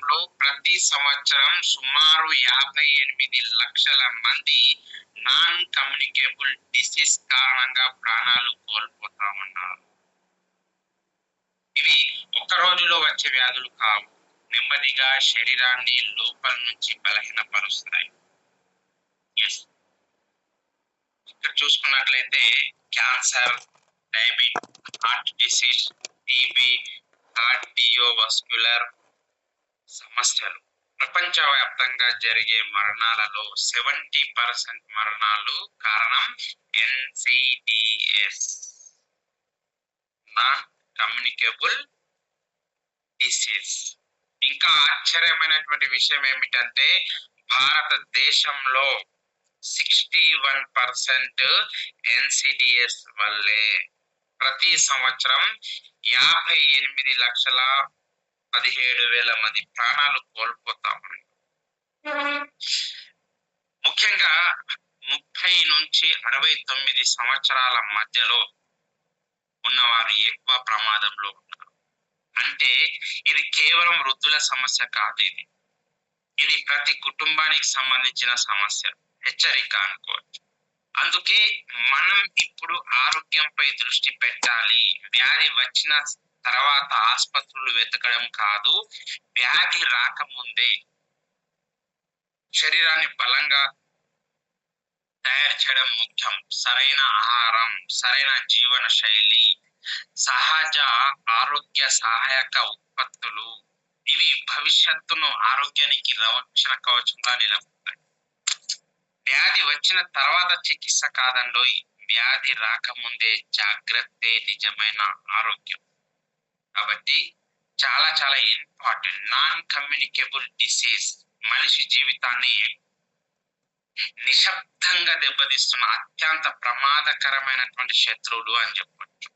దేశంలో ప్రతి సంవత్సరం సుమారు 58 లక్షల మంది నాన్ కమ్యూనికేబుల్ డిసీజ్ కారణంగా ప్రాణాలు కోల్పోతామన్నారు. ఇవి ఒక్క రోజులో వచ్చే వ్యాధులు కావు, నెమ్మదిగా శరీరాన్ని లోపల నుంచి బలహీనపరుస్తాయి. ఇక్కడ చూసుకున్నట్లయితే cancer, diabetes, heart disease, TB, cardiovascular సమస్యలు. ప్రపంచవ్యాప్తంగా జరిగే మరణాలలో 70% మరణాలు కారణం NCDs, నాన్ కమ్యూనికేబుల్ డిసీజ్. ఇంకా ఆశ్చర్యమైనటువంటి విషయం ఏమిటంటే భారతదేశంలో 61% NCDs వల్లే ప్రతి సంవత్సరం 58,17,000 మంది ప్రాణాలు కోల్పోతామని. ముఖ్యంగా 30 నుంచి 69 సంవత్సరాల మధ్యలో ఉన్నవారు ఎక్కువ ప్రమాదంలో ఉన్నారు. అంటే ఇది కేవలం వృద్ధుల సమస్య కాదు, ఇది ప్రతి కుటుంబానికి సంబంధించిన సమస్య, హెచ్చరిక అనుకోవచ్చు. అందుకే మనం ఇప్పుడు ఆరోగ్యంపై దృష్టి పెట్టాలి. వ్యాధి వచ్చిన తర్వాత ఆసుపత్రులు వెతకడం కాదు, వ్యాధి రాకముందే శరీరాన్ని బలంగా తయారు చేయడం ముఖ్యం. సరైన ఆహారం, సరైన జీవన శైలి, సహజ ఆరోగ్య సహాయక ఉత్పత్తులు, ఇవి భవిష్యత్తును ఆరోగ్యానికి రక్షణ కవచంగా నిలబడతాయి. వ్యాధి వచ్చిన తర్వాత చికిత్స కాదండోయ్, వ్యాధి రాకముందే జాగ్రత్తే నిజమైన ఆరోగ్యం. కాబట్టి చాలా చాలా ఇంపార్టెంట్. నాన్ కమ్యూనికేబుల్ డిసీజ్ మనిషి జీవితాన్ని నిశ్శబ్దంగా దెబ్బతీస్తున్న అత్యంత ప్రమాదకరమైనటువంటి శత్రువులు అని చెప్పొచ్చు.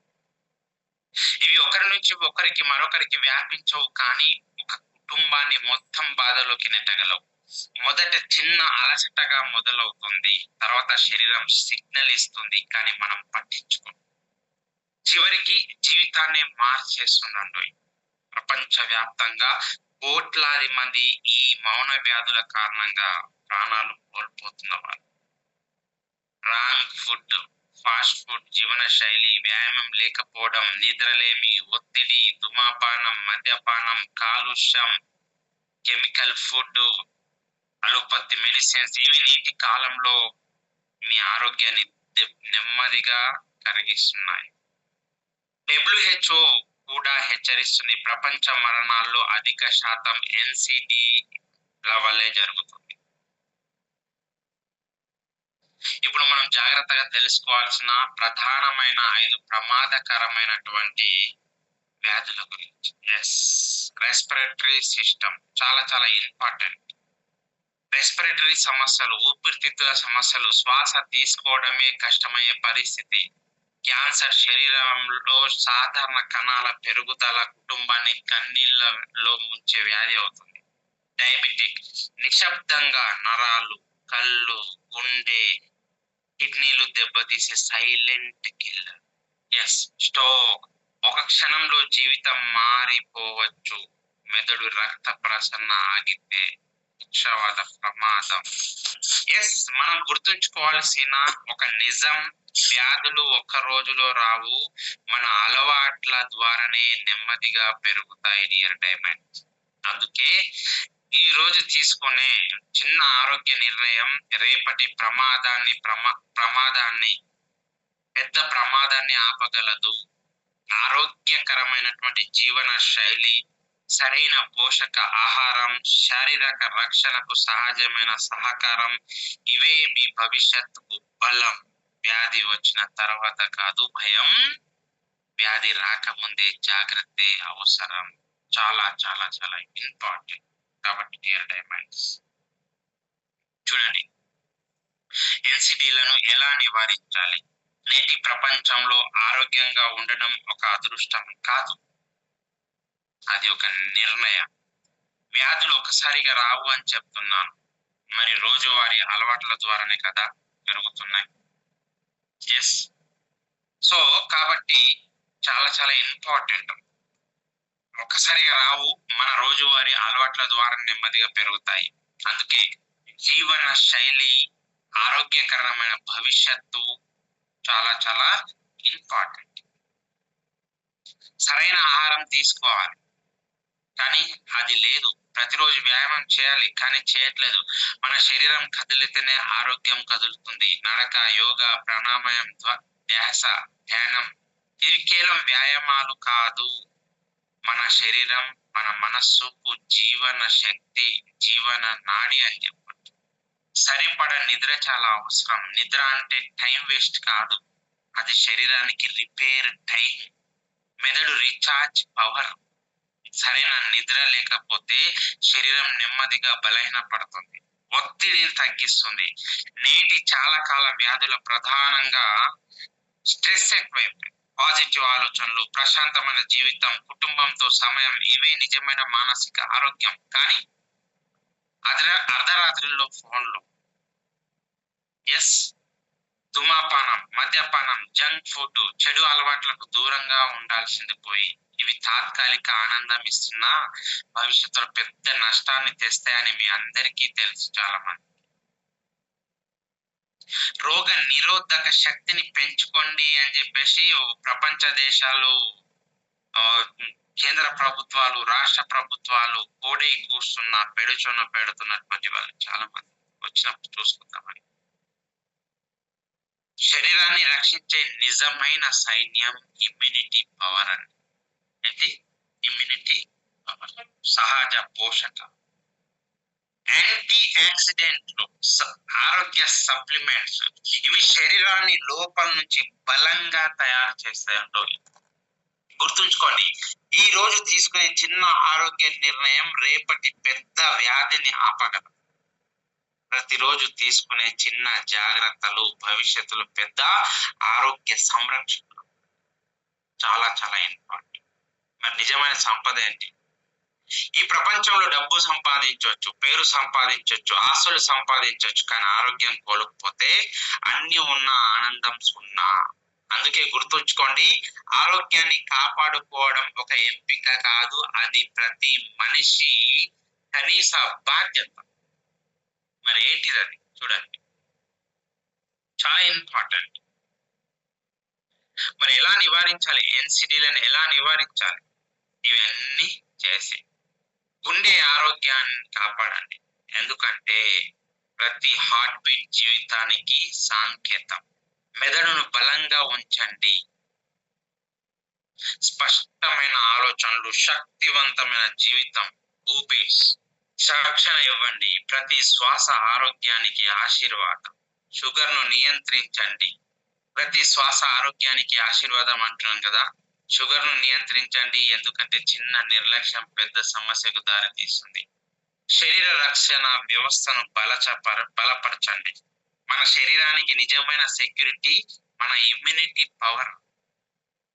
ఇవి ఒకరి నుంచి ఒకరికి మరొకరికి వ్యాపించవు, కానీ ఒక కుటుంబాన్ని మొత్తం బాధలోకి నెట్టగలవు. మొదట చిన్న అలసటగా మొదలవుతుంది, తర్వాత శరీరం సిగ్నల్ ఇస్తుంది, కానీ మనం పట్టించుకోం. చివరికి జీవితాన్ని మార్చేస్తుందండి. ప్రపంచ వ్యాప్తంగా కోట్లాది మంది ఈ మౌన వ్యాధుల కారణంగా ప్రాణాలు కోల్పోతున్నవారు. రాంగ్ ఫుడ్, ఫాస్ట్ ఫుడ్ జీవన శైలి, వ్యాయామం లేకపోవడం, నిద్రలేమి, ఒత్తిడి, ధూమపానం, మద్యపానం, కాలుష్యం, కెమికల్ ఫుడ్, అలోపతి మెడిసిన్స్, ఇవి నేటి కాలంలో మీ ఆరోగ్యాన్ని నెమ్మదిగా కరిగిస్తున్నాయి. WHO కూడా హెచ్చరిస్తుంది, ప్రపంచ మరణాల్లో అధిక శాతం NCD-ల వల్లే జరుగుతుంది. ఇప్పుడు మనం జాగ్రత్తగా తెలుసుకోవాల్సిన ప్రధానమైన 5 ప్రమాదకరమైనటువంటి వ్యాధుల గురించి. రెస్పిరేటరీ సిస్టమ్ చాలా చాలా ఇంపార్టెంట్. రెస్పిరేటరీ సమస్యలు, ఊపిరితిత్తుల సమస్యలు, శ్వాస తీసుకోవడమే కష్టమయ్యే పరిస్థితి, క్యాన్సర్, శరీరంలో సాధారణ కణాల పెరుగుదల కుటుంబాన్ని కన్నీళ్లలో ముంచే వ్యాధి అవుతుంది. డయాబెటిక్ నిశ్శబ్దంగా నరాలు, కళ్ళు, గుండె, కిడ్నీలు దెబ్బతీసే సైలెంట్ కిల్లర్. స్ట్రోక్ ఒక క్షణంలో జీవితం మారిపోవచ్చు. మెదడు రక్త ప్రసరణ ఆగితే పక్షవాత ప్రమాదం. మనం గుర్తుంచుకోవాల్సిన ఒక నిజం, వ్యాధులు ఒక్క రోజులో రావు, మన అలవాట్ల ద్వారానే నెమ్మదిగా పెరుగుతాయి డియర్ డైమండ్స్. అందుకే ఈ రోజు తీసుకునే చిన్న ఆరోగ్య నిర్ణయం రేపటి ప్రమాదాన్ని పెద్ద ప్రమాదాన్ని ఆపగలదు. ఆరోగ్యకరమైనటువంటి జీవన శైలి, సరైన పోషక ఆహారం, శారీరక రక్షణకు సహజమైన సహకారం, ఇవే మీ భవిష్యత్తుకు బలం. వ్యాధి వచ్చిన తర్వాత కాదు భయం, వ్యాధి రాకముందే జాగ్రత్త అవసరం. చాలా చాలా చాలా ఇంపార్టెంట్. కాబట్టి డియర్ డైమండ్స్ చూడండి, NCD-లను ఎలా నివారించాలి. నేటి ప్రపంచంలో ఆరోగ్యంగా ఉండడం ఒక అదృష్టం కాదు, అది ఒక నిర్ణయం. వ్యాధులు ఒకసారిగా రావు అని చెప్తున్నాను, మరి రోజువారీ అలవాట్ల ద్వారానే కదా పెరుగుతున్నాయి. సో కాబట్టి చాలా చాలా ఇంపార్టెంట్. ఒక్కసారిగా రావు, మన రోజువారీ అలవాట్ల ద్వారా నెమ్మదిగా పెరుగుతాయి. అందుకే జీవన శైలి, ఆరోగ్యకరమైన భవిష్యత్తు చాలా చాలా ఇంపార్టెంట్. సరైన ఆహారం తీసుకోవాలి, కానీ అది లేదు. ప్రతిరోజు వ్యాయామం చేయాలి, కానీ చేయట్లేదు. మన శరీరం కదిలితేనే ఆరోగ్యం కదులుతుంది. నడక, యోగా, ప్రాణాయామం, ధ్యాస, ధ్యానం ఇవి కేవలం వ్యాయామాలు కాదు. మన శరీరం, మన మనస్సుకు జీవన శక్తి, జీవన నాడి అని చెప్పచ్చు. సరిపడ నిద్ర చాలా అవసరం. నిద్ర అంటే టైం వేస్ట్ కాదు, అది శరీరానికి రిపేర్ టైం, మెదడు రీఛార్జ్ పవర్. సరైన నిద్ర లేకపోతే శరీరం నెమ్మదిగా బలహీన పడుతుంది, ఒత్తిడిని తగ్గిస్తుంది. నేటి చాలా కాల వ్యాధుల ప్రధానంగా స్ట్రెస్ ఎక్కువైపోయింది. పాజిటివ్ ఆలోచనలు, ప్రశాంతమైన జీవితం, కుటుంబంతో సమయం ఇవే నిజమైన మానసిక ఆరోగ్యం. కానీ అర్ధరాత్రిలో ఫోన్లు, ఎస్, ధూమపానం, మద్యపానం, జంక్ ఫుడ్, చెడు అలవాట్లకు దూరంగా ఉండాల్సింది పోయి ఇవి తాత్కాలిక ఆనందం ఇస్తున్నా భవిష్యత్తులో పెద్ద నష్టాన్ని తెస్తాయని మీ అందరికీ తెలుసు. చాలా మంది రోగ నిరోధక శక్తిని పెంచుకోండి అని చెప్పేసి ప్రపంచ దేశాలు, కేంద్ర ప్రభుత్వాలు, రాష్ట్ర ప్రభుత్వాలు కోడై కూస్తున్న పెడుతున్నటువంటి వాళ్ళు చాలా మంది వచ్చినప్పుడు చూసుకుందామని. శరీరాన్ని రక్షించే నిజమైన సైన్యం ఇమ్యూనిటీ పవర్ అని. ఏంటి ఇమ్యూనిటీ పవర్? సహజ పోషక, యాంటీ ఆక్సిడెంట్లు, ఆరోగ్య సప్లిమెంట్స్ ఇవి శరీరాన్ని లోపల నుంచి బలంగా తయారు చేస్తాయంటో. గుర్తుంచుకోండి, ఈ రోజు తీసుకునే చిన్న ఆరోగ్య నిర్ణయం రేపటి పెద్ద వ్యాధిని ఆపగలదు. ప్రతిరోజు తీసుకునే చిన్న జాగ్రత్తలు భవిష్యత్తులో పెద్ద ఆరోగ్య సంరక్షణ. చాలా చాలా ఇంపార్టెంట్. మరి నిజమైన సంపద ఏంటి? ఈ ప్రపంచంలో డబ్బు సంపాదించవచ్చు, పేరు సంపాదించవచ్చు, ఆస్తులు సంపాదించవచ్చు, కానీ ఆరోగ్యం కోల్పోతే అన్ని ఉన్న ఆనందం సున్నా. అందుకే గుర్తుంచుకోండి, ఆరోగ్యాన్ని కాపాడుకోవడం ఒక ఎంపిక కాదు, అది ప్రతి మనిషి కనీస బాధ్యత. మరి ఏంటిది అది? చూడండి, చాలా ఇంపార్టెంట్. మరి ఎలా నివారించాలి? ఎన్సిడీలను ఎలా నివారించాలి? ఇవన్నీ చేసి గుండె ఆరోగ్యాన్ని కాపాడండి. ఎందుకంటే ప్రతి హార్ట్ బీట్ జీవితానికి సంకేతం. మెదడును బలంగా ఉంచండి. స్పష్టమైన ఆలోచనలు, శక్తివంతమైన జీవితం, ఊపిస్ రక్షణ ఇవ్వండి. ప్రతి శ్వాస ఆరోగ్యానికి ఆశీర్వాదం. షుగర్ ను నియంత్రించండి. ప్రతి శ్వాస ఆరోగ్యానికి ఆశీర్వాదం అంటున్నాను కదా. షుగర్ ను నియంత్రించండి, ఎందుకంటే చిన్న నిర్లక్ష్యం పెద్ద సమస్యకు దారితీస్తుంది. శరీర రక్షణ వ్యవస్థను బలపరచండి. మన శరీరానికి నిజమైన సెక్యూరిటీ మన ఇమ్యూనిటీ పవర్.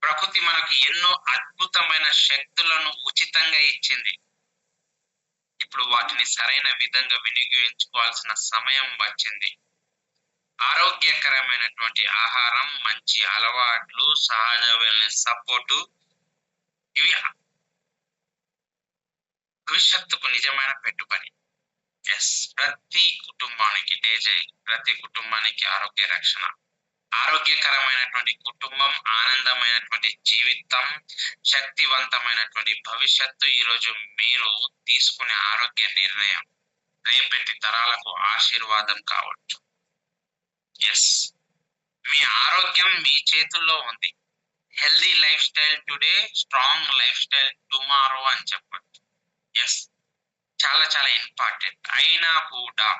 ప్రకృతి మనకు ఎన్నో అద్భుతమైన శక్తులను ఉచితంగా ఇచ్చింది. ఇప్పుడు వాటిని సరైన విధంగా వినియోగించుకోవాల్సిన సమయం వచ్చింది. ఆరోగ్యకరమైనటువంటి ఆహారం, మంచి అలవాట్లు, సహజ వెల్నెస్ సపోర్టు ఇవి భవిష్యత్తుకు నిజమైన పెట్టుబడి. ఎస్, ప్రతి కుటుంబానికి ప్రతి కుటుంబానికి ఆరోగ్య రక్షణ. ఆరోగ్యకరమైనటువంటి కుటుంబం, ఆనందమైనటువంటి జీవితం, శక్తివంతమైనటువంటి భవిష్యత్తు. ఈరోజు మీరు తీసుకునే ఆరోగ్య నిర్ణయం రేపటి తరాలకు ఆశీర్వాదం కావచ్చు. ఎస్, మీ ఆరోగ్యం మీ చేతుల్లో ఉంది. Healthy life style today, strong life style tomorrow అని చెప్పచ్చు. ఎస్, చాలా చాలా ఇంపార్టెంట్. అయినా కూడా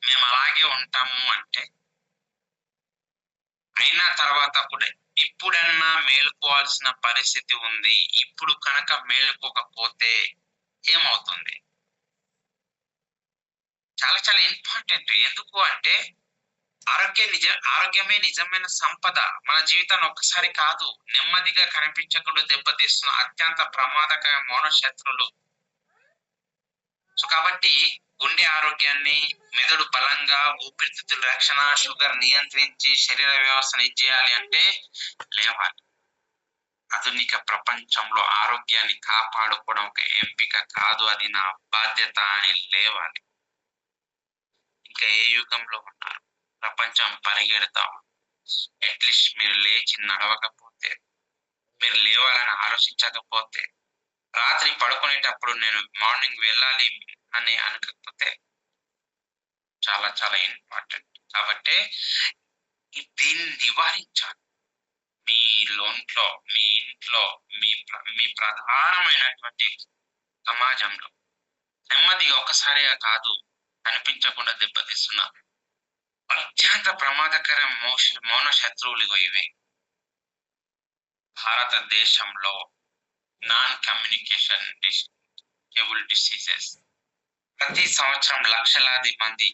మేము అలాగే ఉంటాము అంటే, అయినా తర్వాత కూడా ఇప్పుడన్నా మేలుకోవాల్సిన పరిస్థితి ఉంది. ఇప్పుడు కనుక మేలుకోకపోతే ఏమవుతుంది? చాలా చాలా ఇంపార్టెంట్. ఎందుకు అంటే ఆరోగ్యమే నిజమైన సంపద. మన జీవితాన్ని ఒక్కసారి కాదు, నెమ్మదిగా కనిపించకుండా దెబ్బతీస్తున్న అత్యంత ప్రమాదకర మౌన శత్రులు. సో కాబట్టి గుండె ఆరోగ్యాన్ని, మెదడు బలంగా, ఊపిరితిత్తుల రక్షణ, షుగర్ నియంత్రించి శరీర వ్యవస్థను ఇచ్చేయాలి అంటే లేవాలి. ఆధునిక ప్రపంచంలో ఆరోగ్యాన్ని కాపాడుకోవడం ఒక ఎంపిక కాదు, అది నా బాధ్యత అని లేవాలి. ఇంకా ఏ యుగంలో ఉన్నారు? ప్రపంచం పరిగెడతాం. అట్లీస్ట్ మీరు లేచి నడవకపోతే, మీరు లేవాలని ఆలోచించకపోతే, రాత్రి పడుకునేటప్పుడు నేను మార్నింగ్ వెళ్ళాలి అని అనకపోతే చాలా చాలా ఇంపార్టెంట్. కాబట్టి దీన్ని నివారించాలి. మీ లోంట్లో, మీ ఇంట్లో, మీ ప్రధానమైనటువంటి సమాజంలో నెమ్మదిగా ఒక్కసారిగా కాదు, కనిపించకుండా దెబ్బతీస్తున్న అత్యంత ప్రమాదకర మౌన శత్రువులు ఇవే. భారతదేశంలో నాన్ కమ్యూనికేషన్ కేబుల్ డిసీజెస్ ప్రతి సంవత్సరం లక్షలాది మంది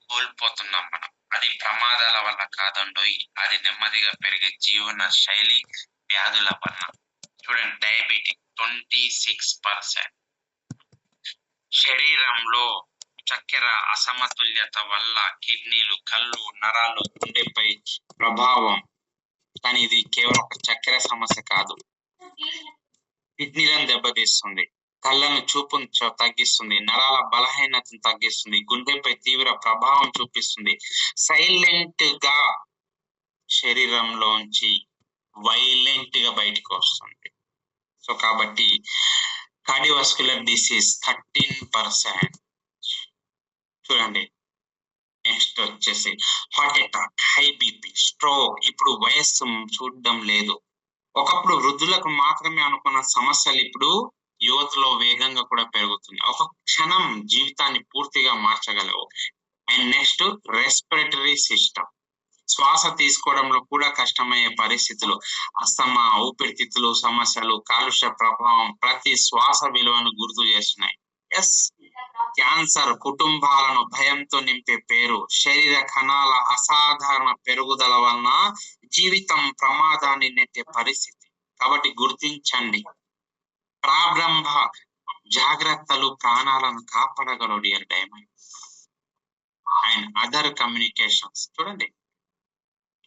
కోల్పోతున్నాం మనం. అది ప్రమాదాల వల్ల కాదండోయ్, అది నెమ్మదిగా పెరిగే జీవన శైలి వ్యాధుల వల్ల. చూడండి, డయాబెటిక్ 26%. శరీరంలో చక్కెర అసమతుల్యత వల్ల కిడ్నీలు, కళ్ళు, నరాలు, గుండెపై ప్రభావం. కానీ ఇది కేవలం ఒక చక్కెర సమస్య కాదు. కిడ్నీలను దెబ్బతీస్తుంది, కళ్ళను చూపును తగ్గిస్తుంది, నరాల బలహీనతను తగ్గిస్తుంది, గుండెపై తీవ్ర ప్రభావం చూపిస్తుంది. సైలెంట్ గా శరీరంలోంచి వైలెంట్ గా బయటకు వస్తుంది. సో కాబట్టి కార్డియోవాస్కులర్ డిసీజ్ 13%. చూడండి, నెక్స్ట్ వచ్చేసి heart attack, high BP, stroke. ఇప్పుడు వయస్సు చూడడం లేదు. ఒకప్పుడు వృద్ధులకు మాత్రమే అనుకున్న సమస్యలు ఇప్పుడు యువతలో వేగంగా కూడా పెరుగుతుంది. ఒక క్షణం జీవితాన్ని పూర్తిగా మార్చగలవు. అండ్ నెక్స్ట్ రెస్పిరేటరీ సిస్టమ్, శ్వాస తీసుకోవడంలో కూడా కష్టమయ్యే పరిస్థితులు, అస్తమా, ఊపిరితిత్తులు సమస్యలు, కాలుష్య ప్రభావం ప్రతి శ్వాస విలువను గుర్తు చేస్తున్నాయి. ఎస్, క్యాన్సర్ కుటుంబాలను భయంతో నింపే పేరు. శరీర కణాల అసాధారణ పెరుగుదల వలన జీవితం ప్రమాదాన్ని నెట్టే పరిస్థితి. కాబట్టి గుర్తించండి, ప్రారంభ జాగ్రత్తలు ప్రాణాలను కాపాడగలవు dear diamond. And other communications చూడండి,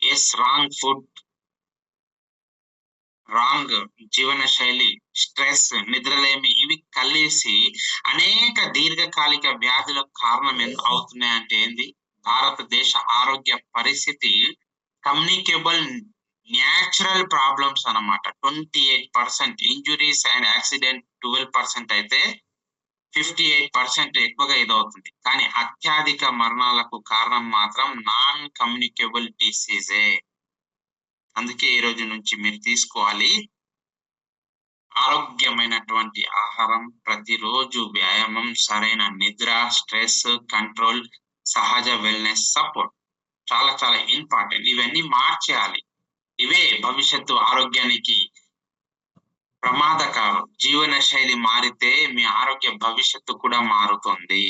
ఎస్, రాంగ్ ఫుడ్, రాంగ్ జీవన శైలి, స్ట్రెస్, నిద్రలేమి, ఇవి కలిసి అనేక దీర్ఘకాలిక వ్యాధులకు కారణం అవుతున్నాయంటే ఏంది? భారతదేశ ఆరోగ్య పరిస్థితి కమ్యూనికేబుల్ న్యాచురల్ ప్రాబ్లమ్స్ అన్నమాట. 28%, ఇంజురీస్ అండ్ యాక్సిడెంట్ 12% అయితే 58% ఎక్కువగా ఇదవుతుంది. కానీ అత్యధిక మరణాలకు కారణం మాత్రం నాన్ కమ్యూనికేబుల్ డిసీజే. అందుకే ఈ రోజు నుంచి మీరు తీసుకోవాలి ఆరోగ్యమైనటువంటి ఆహారం, ప్రతిరోజు వ్యాయామం, సరైన నిద్ర, స్ట్రెస్ కంట్రోల్, సహజ వెల్నెస్ సపోర్ట్. చాలా చాలా ఇంపార్టెంట్. ఇవన్నీ మార్చేయాలి. ఇవే భవిష్యత్తు ఆరోగ్యానికి ప్రమాదకారం. జీవన శైలి మారితే మీ ఆరోగ్య భవిష్యత్తు కూడా మారుతుంది.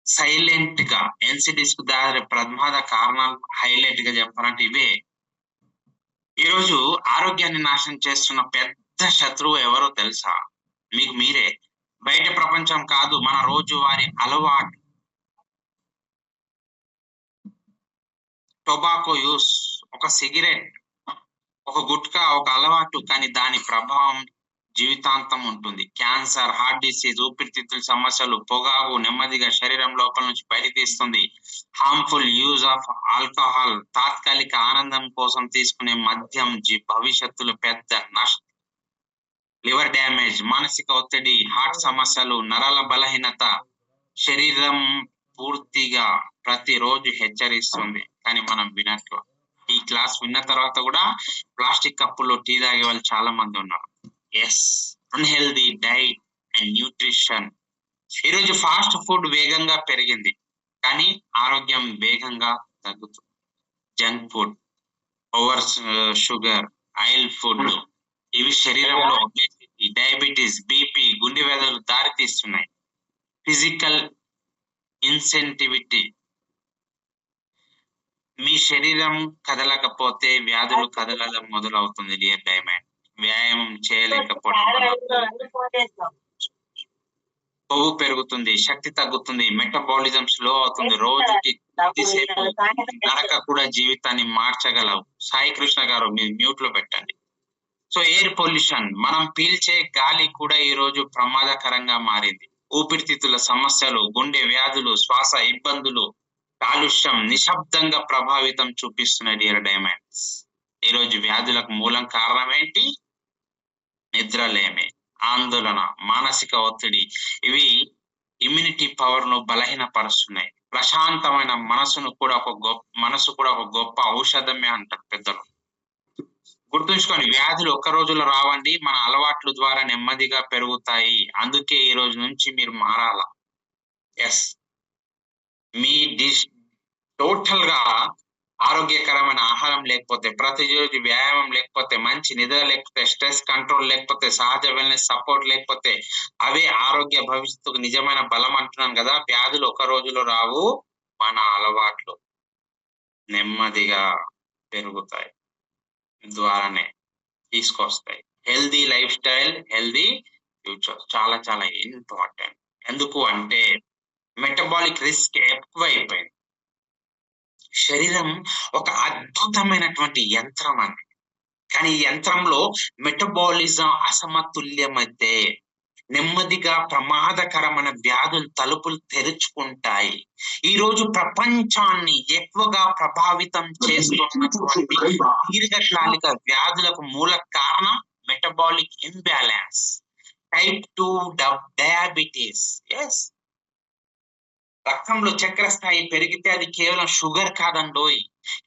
సైలెంట్ గా ఎన్సిడిస్ కు దారి ప్రమాద కారణాలు హైలైట్ గా చెప్పాలంటే ఇవే. ఈరోజు ఆరోగ్యాన్ని నాశనం చేస్తున్న పెద్ద శత్రువు ఎవరో తెలుసా? మీకు మీరే. బయట ప్రపంచం కాదు, మన రోజువారీ అలవాటు. టొబాకో యూస్, ఒక సిగరెట్, ఒక గుట్కా, ఒక అలవాటు, కానీ దాని ప్రభావం జీవితాంతం ఉంటుంది. క్యాన్సర్, హార్ట్ డిసీజ్, ఊపిరితిత్తుల సమస్యలు, పొగాకు నెమ్మదిగా శరీరం లోపల నుంచి బయట తీస్తుంది. హార్మ్ఫుల్ యూజ్ ఆఫ్ ఆల్కహాల్, తాత్కాలిక ఆనందం కోసం తీసుకునే మద్యం భవిష్యత్తులో పెద్ద నష్టం. లివర్ డ్యామేజ్, మానసిక ఒత్తిడి, హార్ట్ సమస్యలు, నరాల బలహీనత శరీరం పూర్తిగా ప్రతిరోజు హెచ్చరిస్తుంది, కానీ మనం వినట్లు. ఈ క్లాస్ విన్న తర్వాత కూడా ప్లాస్టిక్ కప్పుల్లో టీ తాగే వాళ్ళు చాలా మంది ఉన్నారు. Yes, unhealthy diet and nutrition. ఈరోజు ఫాస్ట్ ఫుడ్ వేగంగా పెరిగింది, కానీ ఆరోగ్యం వేగంగా తగ్గుతుంది. Junk food, over sugar, oil food, ఇవి శరీరంలో డయాబెటీస్, బీపీ, గుండె వ్యాధులు దారితీస్తున్నాయి. ఫిజికల్ ఇన్సెంటివిటీ, మీ శరీరం కదలకపోతే వ్యాధులు కదలడం మొదలవుతుంది డియర్ డైమండ్. వ్యాయామం చేయలేకపోవడం కొవ్వు పెరుగుతుంది, శక్తి తగ్గుతుంది, మెటబాలిజం స్లో అవుతుంది. రోజుకి కొద్దిసేపు నడక కూడా జీవితాన్ని మార్చగలవు. సాయి కృష్ణ గారు, మీరు మ్యూట్ లో పెట్టండి. సో ఎయిర్ పొల్యూషన్, మనం పీల్చే గాలి కూడా ఈ రోజు ప్రమాదకరంగా మారింది. ఊపిరితిత్తుల సమస్యలు, గుండె వ్యాధులు, శ్వాస ఇబ్బందులు, కాలుష్యం నిశ్శబ్దంగా ప్రభావితం చూపిస్తున్నాయి డియర్ డైమండ్స్. ఈ రోజు వ్యాధులకు మూలం కారణం ఏంటి? నిద్రలేమి, ఆందోళన, మానసిక ఒత్తిడి. ఇవి ఇమ్యూనిటీ పవర్ ను బలహీనపరుస్తున్నాయి. ప్రశాంతమైన మనసు కూడా ఒక గొప్ప ఔషధమే అంటారు పెద్దలు. గుర్తుంచుకోండి, వ్యాధులు ఒక్క రోజులో రావండి, మన అలవాట్ల ద్వారా నెమ్మదిగా పెరుగుతాయి. అందుకే ఈ రోజు నుంచి మీరు మారాలా. ఎస్, మీ డిష్ టోటల్ గా ఆరోగ్యకరమైన ఆహారం లేకపోతే, ప్రతిరోజు వ్యాయామం లేకపోతే, మంచి నిద్ర లేకపోతే, స్ట్రెస్ కంట్రోల్ లేకపోతే, సహజ వెల్నెస్ సపోర్ట్ లేకపోతే, అవే ఆరోగ్య భవిష్యత్తుకు నిజమైన బలం అంటున్నాను కదా. వ్యాధులు ఒక రోజులో రావు, మన అలవాట్లు నెమ్మదిగా పెరుగుతాయి ద్వారానే తీసుకొస్తాయి. Healthy life style, healthy future చాలా చాలా ఇంపార్టెంట్. ఎందుకు అంటే మెటబాలిక్ రిస్క్ ఎక్కువైపోయింది. శరీరం ఒక అద్భుతమైనటువంటి యంత్రం అండి, కానీ ఈ యంత్రంలో మెటబాలిజం అసమతుల్యమైతే నెమ్మదిగా ప్రమాదకరమైన వ్యాధులు తలుపులు తెరుచుకుంటాయి. ఈ రోజు ప్రపంచాన్ని ఎక్కువగా ప్రభావితం చేస్తున్నటువంటి దీర్ఘకాలిక వ్యాధులకు మూల కారణం metabolic imbalance, type 2 diabetes. Yes, రక్తంలో చక్కెర స్థాయి పెరిగితే అది కేవలం షుగర్ కాదండోయ్.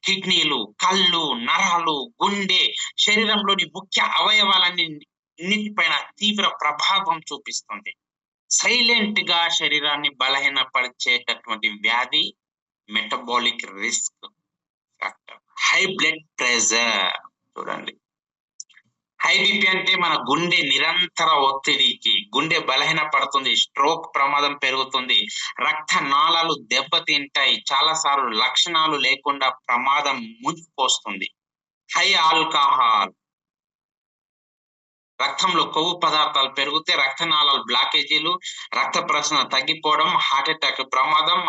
కిడ్నీలు, కళ్ళు, నరాలు, గుండె, శరీరంలోని ముఖ్య అవయవాలన్నిటిపైన తీవ్ర ప్రభావం చూపిస్తుంది. సైలెంట్ గా శరీరాన్ని బలహీనపరిచేటటువంటి వ్యాధి metabolic risk factor. High blood pressure చూడండి, హై బీపీ అంటే మన గుండె నిరంతర ఒత్తిడికి గుండె బలహీన పడుతుంది, స్ట్రోక్ ప్రమాదం పెరుగుతుంది, రక్త నాళాలు దెబ్బతింటాయి, చాలా సార్లు లక్షణాలు లేకుండా ప్రమాదం ముంచుకొస్తుంది. హై ఆల్కహాల్, రక్తంలో కొవ్వు పదార్థాలు పెరిగితే రక్తనాళాలు బ్లాకేజీలు, రక్త ప్రసరణ తగ్గిపోవడం, హార్ట్ అటాక్ ప్రమాదం.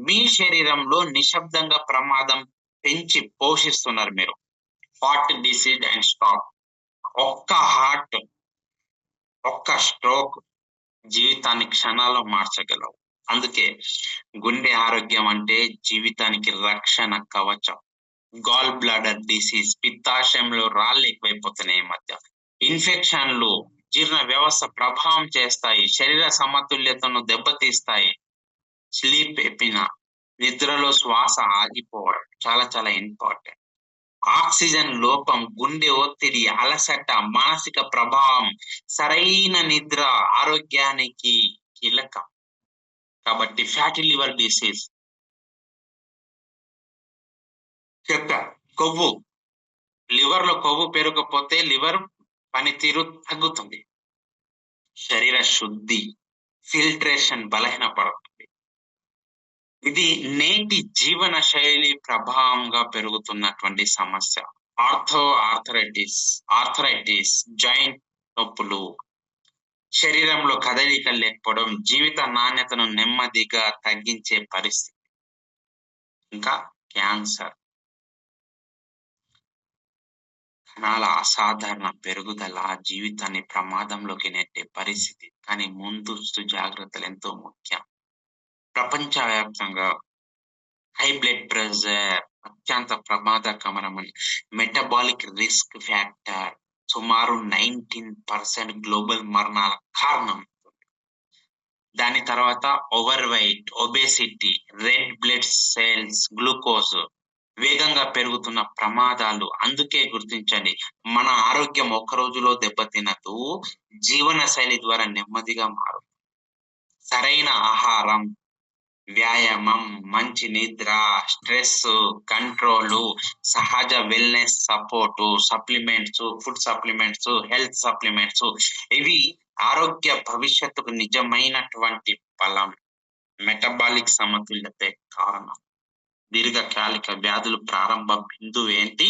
మీ శరీరంలో నిశ్శబ్దంగా ప్రమాదం పెంచి పోషిస్తున్నారు మీరు. హార్ట్ డిసీజ్ అండ్ స్ట్రోక్, ఒక్క హార్ట్, ఒక్క స్ట్రోక్ జీవితాన్ని క్షణాల్లో మార్చగలవు. అందుకే గుండె ఆరోగ్యం అంటే జీవితానికి రక్షణ కవచం. గాల్ బ్లాడర్ డిసీజ్, పిత్తాశయంలో రాళ్ళు ఎక్కువైపోతున్నాయి ఈ మధ్య. ఇన్ఫెక్షన్లు జీర్ణ వ్యవస్థ ప్రభావం చేస్తాయి, శరీర సమతుల్యతను దెబ్బతీస్తాయి. స్లీప్ ఎపినా, నిద్రలో శ్వాస ఆగిపోవడం చాలా చాలా ఇంపార్టెంట్. ఆక్సిజన్ లోపం, గుండె ఒత్తిడి, అలసట, మానసిక ప్రభావం. సరైన నిద్ర ఆరోగ్యానికి కీలకం. కాబట్టి ఫ్యాటీ లివర్ డిసీజ్ చెప్పా, కొవ్వు లివర్ లో కొవ్వు పెరగకపోతే లివర్ పనితీరు తగ్గుతుంది, శరీర శుద్ధి, ఫిల్ట్రేషన్ బలహీనపడుతుంది. ఇది నేటి జీవన శైలి ప్రభావంగా పెరుగుతున్నటువంటి సమస్య. ఆర్థరైటిస్, జాయింట్ నొప్పులు, శరీరంలో కదలికలు లేకపోవడం, జీవిత నాణ్యతను నెమ్మదిగా తగ్గించే పరిస్థితి. ఇంకా క్యాన్సర్, కణాల అసాధారణ పెరుగుదల జీవితాన్ని ప్రమాదంలోకి నెట్టే పరిస్థితి. కానీ ముందస్తు జాగ్రత్తలు ఎంతో ముఖ్యం. ప్రపంచవ్యాప్తంగా హై బ్లడ్ ప్రెషర్ అత్యంత ప్రమాదకరమైన మెటబాలిక్ రిస్క్ ఫ్యాక్టర్. సుమారు 19% గ్లోబల్ మరణాల కారణం. దాని తర్వాత over weight, obesity, red blood cells, glucose, వేగంగా పెరుగుతున్న ప్రమాదాలు. అందుకే గుర్తించండి, మన ఆరోగ్యం ఒక్క రోజులో దెబ్బతినదు, జీవన శైలి ద్వారా నెమ్మదిగా మారుతుంది. సరైన ఆహారం, వ్యాయామం, మంచి నిద్ర, స్ట్రెస్ కంట్రోల్, సహజ wellness support, supplements, food supplements, health supplements, ఇవి ఆరోగ్య భవిష్యత్తుకు నిజమైనటువంటి బలం. మెటబాలిక్ సమతుల్యతే కారణం. దీర్ఘకాలిక వ్యాధులు ప్రారంభ బిందువు ఏంటి?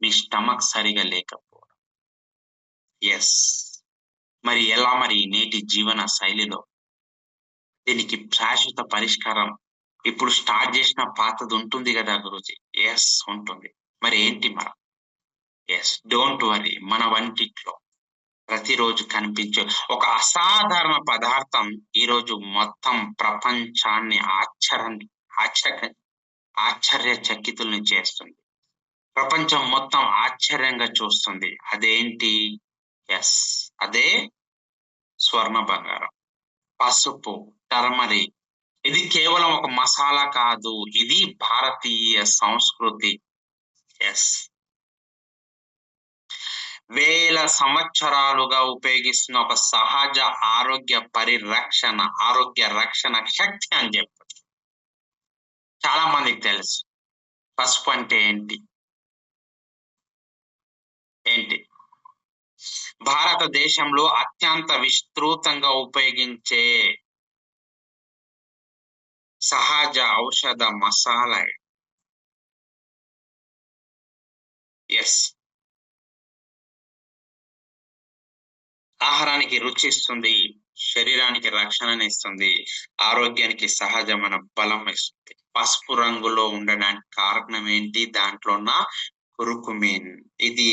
మీ స్టమక్ సరిగా లేకపోవడం. ఎస్, మరి ఎలా మరి నేటి జీవన శైలిలో దీనికి శాశ్వత పరిష్కారం? ఇప్పుడు స్టార్ట్ చేసిన పాతది ఉంటుంది కదా గురూజీ. ఎస్ ఉంటుంది. మరి ఏంటి మరి? Yes, don't worry. మన వంటిట్లో ప్రతిరోజు కనిపించే ఒక అసాధారణ పదార్థం ఈరోజు మొత్తం ప్రపంచాన్ని ఆశ్చర్య ఆశ్చర్యచకితుల్ని చేస్తుంది. ప్రపంచం మొత్తం ఆశ్చర్యంగా చూస్తుంది. అదేంటి? ఎస్, అదే స్వర్ణ బంగారం, పసుపు, టర్మరిక్. ఇది కేవలం ఒక మసాలా కాదు, ఇది భారతీయ సంస్కృతి. ఎస్, వేల సంవత్సరాలుగా ఉపయోగిస్తున్న ఒక సహజ ఆరోగ్య రక్షణ శక్తి అని చెప్పచ్చు. చాలా మందికి తెలుసు పసుపు అంటే ఏంటి. భారతదేశంలో అత్యంత విస్తృతంగా ఉపయోగించే సహజ ఔషధ మసాలా. ఎస్, ఆహారానికి రుచి ఇస్తుంది, శరీరానికి రక్షణనిస్తుంది, ఆరోగ్యానికి సహజమైన బలం ఇస్తుంది. పసుపు రంగులో ఉండడానికి కారణం ఏంటి? దాంట్లో ఉన్న కుర్కుమిన్. ఇది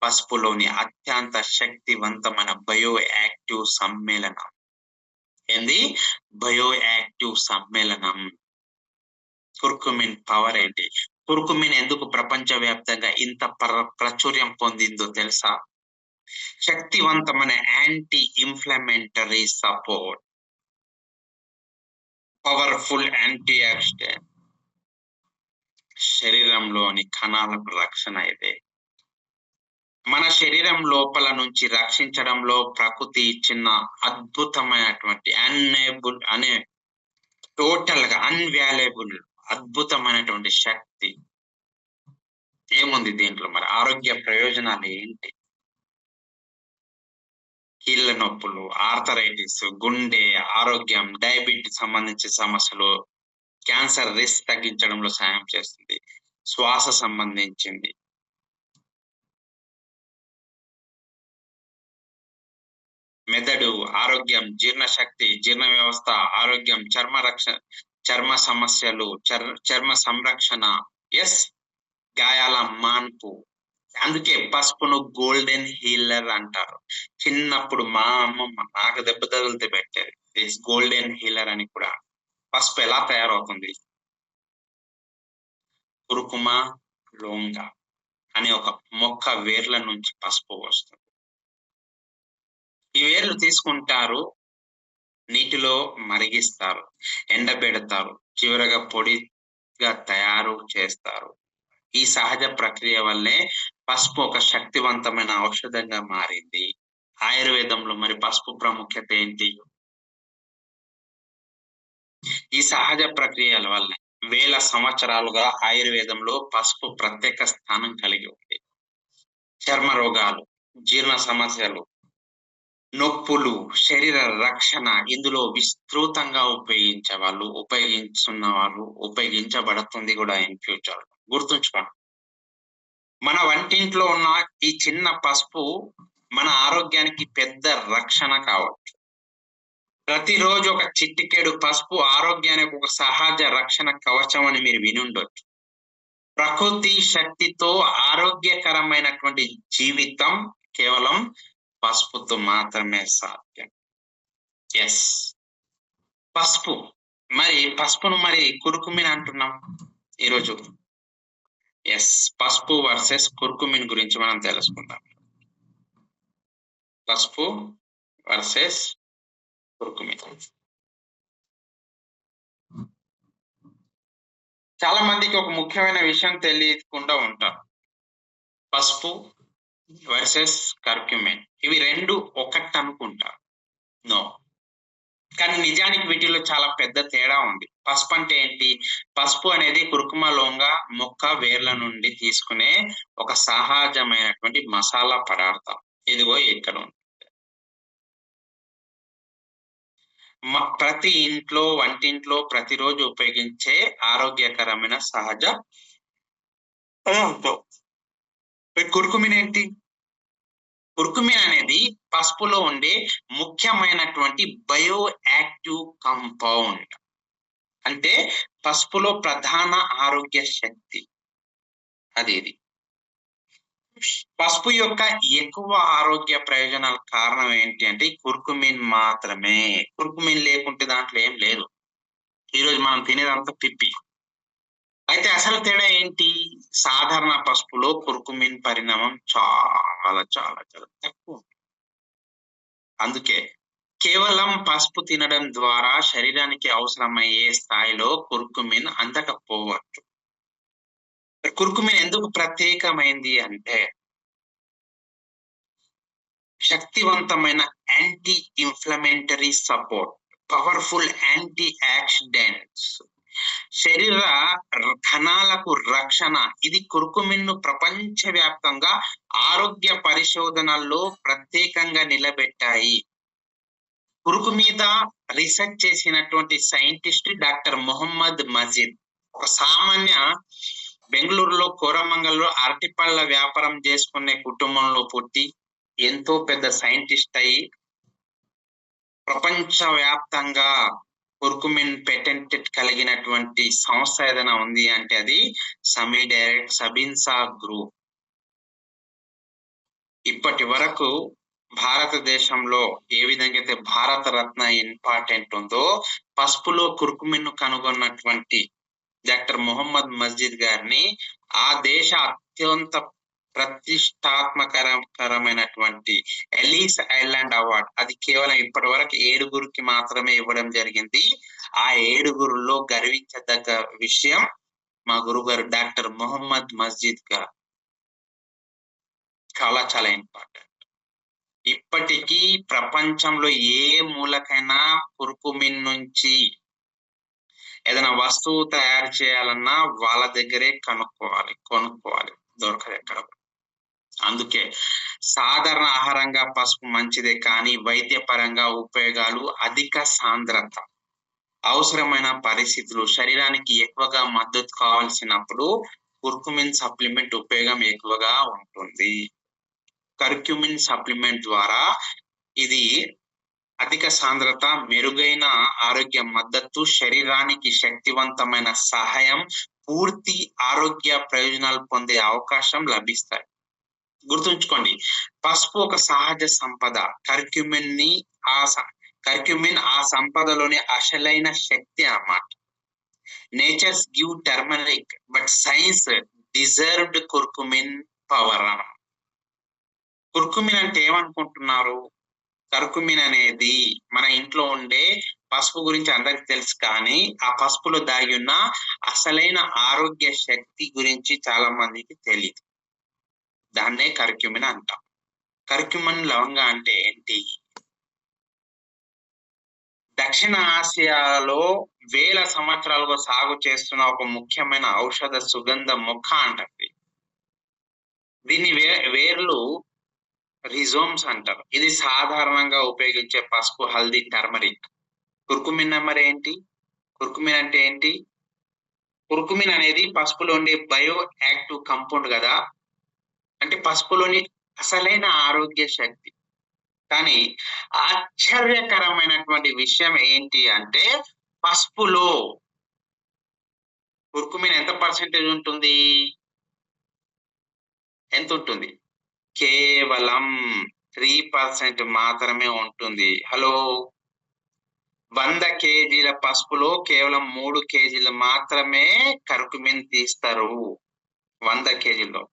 పసుపులోని అత్యంత శక్తివంతమైన బయో యాక్టివ్ సమ్మేళనం. ఏంది? బయో యాక్టివ్ సమ్మేళనం. కుర్కుమిన్ పవర్ ఏంటి? కుర్కుమిన్ ఎందుకు ప్రపంచవ్యాప్తంగా ఇంత ప్రాచుర్యం పొందిందో తెలుసా? శక్తివంతమైన anti inflammatory support, powerful anti oxidant, శరీరంలోని కణాలకు రక్షణ. ఇదే మన శరీరం లోపల నుంచి రక్షించడంలో ప్రకృతి ఇచ్చిన అద్భుతమైనటువంటి టోటల్ గా అన్వాల్యుబుల్ అద్భుతమైనటువంటి శక్తి. ఏముంది దీంట్లో? మరి ఆరోగ్య ప్రయోజనాలు ఏంటి? కీళ్ళ నొప్పులు, ఆర్థరైటిస్, గుండె ఆరోగ్యం, డయాబెటిస్ సంబంధించిన సమస్యలు, క్యాన్సర్ రిస్క్ తగ్గించడంలో సహాయం చేస్తుంది, శ్వాస సంబంధించింది, మెదడు ఆరోగ్యం, జీర్ణశక్తి, జీర్ణ వ్యవస్థ ఆరోగ్యం, చర్మ సమస్యలు, చర్మ సంరక్షణ. ఎస్, గాయాల మాన్పు. అందుకే పసుపును గోల్డెన్ హీలర్ అంటారు. చిన్నప్పుడు మా అమ్మమ్మ నాకు దెబ్బ తగిలితే పెట్టేది గోల్డెన్ హీలర్ అని కూడా. పసుపు ఎలా తయారవుతుంది? కురుకుమా లోంగ అనే ఒక మొక్క వేర్ల నుంచి పసుపు వస్తుంది. ఈ వేర్లు తీసుకుంటారు, నీటిలో మరిగిస్తారు, ఎండబెడతారు, చివరగా పొడిగా తయారు చేస్తారు. ఈ సహజ ప్రక్రియ వల్లే పసుపు ఒక శక్తివంతమైన ఔషధంగా మారింది. ఆయుర్వేదంలో మరి పసుపు ప్రాముఖ్యత ఏంటి? ఈ సహజ ప్రక్రియల వల్ల వేల సంవత్సరాలుగా ఆయుర్వేదంలో పసుపు ప్రత్యేక స్థానం కలిగి ఉంది. చర్మ రోగాలు, జీర్ణ సమస్యలు, నొప్పులు, శరీర రక్షణ ఇందులో విస్తృతంగా ఉపయోగించబడుతుంది కూడా ఇన్ ఫ్యూచర్. గుర్తుంచుకోండి, మన వంటింట్లో ఉన్న ఈ చిన్న పసుపు మన ఆరోగ్యానికి పెద్ద రక్షణ కావచ్చు. ప్రతిరోజు ఒక చిటికెడు పసుపు ఆరోగ్యానికి ఒక సహజ రక్షణ కవచం అని మీరు వినుండొచ్చు. ప్రకృతి శక్తితో ఆరోగ్యకరమైనటువంటి జీవితం కేవలం పసుపుతో మాత్రమే సాధ్యం. ఎస్, పసుపును మరి కుర్కుమిన్ అంటున్నాం ఈరోజు. ఎస్, పసుపు వర్సెస్ కుర్కుమిన్ గురించి మనం తెలుసుకుందాం. పసుపు వర్సెస్ కుర్కుమిన్. చాలా మందికి ఒక ముఖ్యమైన విషయం తెలియకుండా ఉంటారు. పసుపు వర్సెస్ కర్క్యూమిన్, ఇవి రెండు ఒకటి అనుకుంటారు. నో, కానీ నిజానికి వీటిలో చాలా పెద్ద తేడా ఉంది. పసుపు అంటే ఏంటి? పసుపు అనేది కుర్కుమా లోంగ మొక్క వేర్ల నుండి తీసుకునే ఒక సహజమైనటువంటి మసాలా పదార్థం. ఇదిగో ఇక్కడ ఉంది. ప్రతి ఇంట్లో, వంటింట్లో ప్రతిరోజు ఉపయోగించే ఆరోగ్యకరమైన సహజ పదార్థం. కుర్కుమిన్ ఏంటి? కుర్కుమిన్ అనేది పసుపులో ఉండే ముఖ్యమైనటువంటి బయో యాక్టివ్ కాంపౌండ్. అంటే పసుపులో ప్రధాన ఆరోగ్య శక్తి అది. పసుపు యొక్క ఎక్కువ ఆరోగ్య ప్రయోజనాల కారణం ఏంటి అంటే ఈ కుర్కుమిన్ మాత్రమే. కుర్కుమిన్ లేకుంటే దాంట్లో ఏం లేదు. ఈరోజు మనం తినేదంతా పిప్పి. అయితే అసలు తేడా ఏంటి? సాధారణ పసుపులో కుర్కుమిన్ పరిణామం చాలా చాలా చాలా తక్కువ. అందుకే కేవలం పసుపు తినడం ద్వారా శరీరానికి అవసరమయ్యే స్థాయిలో కుర్కుమిన్ అందకపోవచ్చు. కుర్కుమిన్ ఎందుకు ప్రత్యేకమైంది అంటే శక్తివంతమైన anti inflammatory support, powerful antioxidants, శరీర కణాలకు రక్షణ. ఇది కుర్కుమిన్ను ప్రపంచవ్యాప్తంగా ఆరోగ్య పరిశోధనల్లో ప్రత్యేకంగా నిలబెట్టాయి. కురుకు మీద రీసెర్చ్ చేసినటువంటి సైంటిస్ట్ డాక్టర్ మొహమ్మద్ మజీద్ ఒక సామాన్య బెంగళూరులో కోరమంగల్లో అరటిపళ్ళ వ్యాపారం చేసుకునే కుటుంబంలో పుట్టి ఎంతో పెద్ద సైంటిస్ట్ అయి ప్రపంచ వ్యాప్తంగా కుర్కుమిన్ పేటెంట్ కలిగినటువంటి సంస్థ ఏదైనా ఉంది అంటే అది సబిన్సా గ్రూప్. ఇప్పటి వరకు భారతదేశంలో ఏ విధంగా అయితే భారత రత్న ఇంపార్టెంట్ ఉందో పసుపులో కుర్కుమిన్ కనుగొన్నటువంటి డాక్టర్ మొహమ్మద్ మజీద్ గారిని ఆ దేశ అత్యంత ప్రతిష్టాత్మకరమైనటువంటి ఎలీస్ ఐలాండ్ అవార్డ్ అది కేవలం ఇప్పటి వరకు 7 మాత్రమే ఇవ్వడం జరిగింది. ఆ 7 గర్వించదగ్గ విషయం మా గురుగారు డాక్టర్ మొహమ్మద్ మజీద్ గారు. చాలా చాలా ఇంపార్టెంట్. ఇప్పటికీ ప్రపంచంలో ఏ మూలకైనా కుర్కుమిన్ నుంచి ఏదైనా వస్తువు తయారు చేయాలన్నా వాళ్ళ దగ్గరే కొనుక్కోవాలి, దొరకదు ఎక్కడ. అందుకే సాధారణ ఆహారంగా పసుపు మంచిదే, కానీ వైద్యపరంగా ఉపయోగాలు అధిక సాంద్రత, అవసరమైన పరిస్థితులు, శరీరానికి ఎక్కువగా మద్దతు కావాల్సినప్పుడు కుర్కుమిన్ సప్లిమెంట్ ఉపయోగం ఎక్కువగా ఉంటుంది. కర్క్యూమిన్ సప్లిమెంట్ ద్వారా ఇది అధిక సాంద్రత, మెరుగైన ఆరోగ్య మద్దతు, శరీరానికి శక్తివంతమైన సహాయం, పూర్తి ఆరోగ్య ప్రయోజనాలు పొందే అవకాశం లభిస్తాయి. గుర్తుంచుకోండి, పసుపు ఒక సహజ సంపద. కర్క్యూమిన్ ఆ సంపదలోని అసలైన శక్తి అన్నమాట. Nature's give turmeric but science deserved curcumin power అన్నమాట. కుర్కుమిన్ అంటే ఏమనుకుంటున్నారు? కర్కుమిన్ అనేది మన ఇంట్లో ఉండే పసుపు గురించి అందరికి తెలుసు, కానీ ఆ పసుపులో దాగి ఉన్న అసలైన ఆరోగ్య శక్తి గురించి చాలా మందికి తెలియదు. దాన్నే కర్క్యూమిన్ అంటాం. కర్క్యూమిన్ లవంగ అంటే ఏంటి? దక్షిణ ఆసియాలో వేల సంవత్సరాలుగా సాగు చేస్తున్న ఒక ముఖ్యమైన ఔషధ సుగంధ మొక్క అంటారు. దీని వేర్లు రిజోమ్స్ అంటారు. ఇది సాధారణంగా ఉపయోగించే పసుపు, హల్దీ, టర్మరిక్. కుర్కుమిన్ నెంబర్ ఏంటి? కుర్కుమిన్ అంటే ఏంటి? కుర్కుమిన్ అనేది పసుపులో ఉండే బయో యాక్టివ్ కంపౌండ్ కదా, అంటే పసుపులోని అసలైన ఆరోగ్య శక్తి. కానీ ఆశ్చర్యకరమైనటువంటి విషయం ఏంటి అంటే పసుపులో కుర్కుమిన్ ఎంత పర్సెంటేజ్ ఉంటుంది? ఎంత ఉంటుంది? కేవలం 3% మాత్రమే ఉంటుంది. హలో, 100 కేజీల పసుపులో కేవలం 3 కేజీలు మాత్రమే కర్కుమిన్ తీస్తారు 100 కేజీల్లో.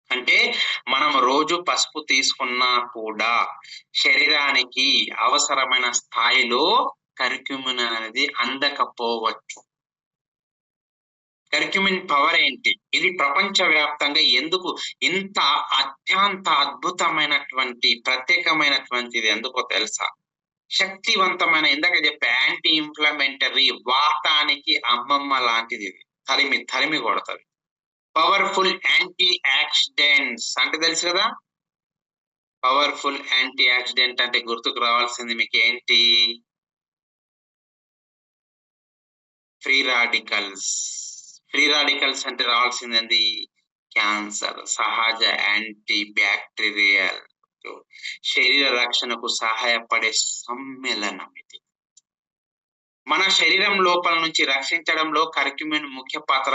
అంటే మనం రోజు పసుపు తీసుకున్నా కూడా శరీరానికి అవసరమైన స్థాయిలో కర్క్యూమిన్ అనేది అందకపోవచ్చు. కర్క్యూమిన్ పవర్ ఏంటి? ఇది ప్రపంచ వ్యాప్తంగా ఎందుకు ఇంత అత్యంత అద్భుతమైనటువంటి ప్రత్యేకమైనటువంటిది ఎందుకో తెలుసా? శక్తివంతమైన, ఇందాక చెప్పే యాంటీ ఇన్ఫ్లమేటరీ, వాతానికి అమ్మమ్మ లాంటిది. ఇది తరిమి కొడుతుంది. పవర్ఫుల్ యాంటీ ఆక్సిడెంట్స్ అంటే తెలుసు కదా. పవర్ఫుల్ యాంటీ ఆక్సిడెంట్ అంటే గుర్తుకు రావాల్సింది మీకు ఏంటి? Free radicals. ఫ్రీ రాడికల్స్ అంటే రావాల్సింది క్యాన్సర్, సహజ యాంటీ బ్యాక్టీరియల్, శరీర రక్షణకు సహాయపడే సమ్మేళనం ఇది. మన శరీరం లోపల నుంచి రక్షించడంలో కర్క్యూమిన్ ముఖ్య పాత్ర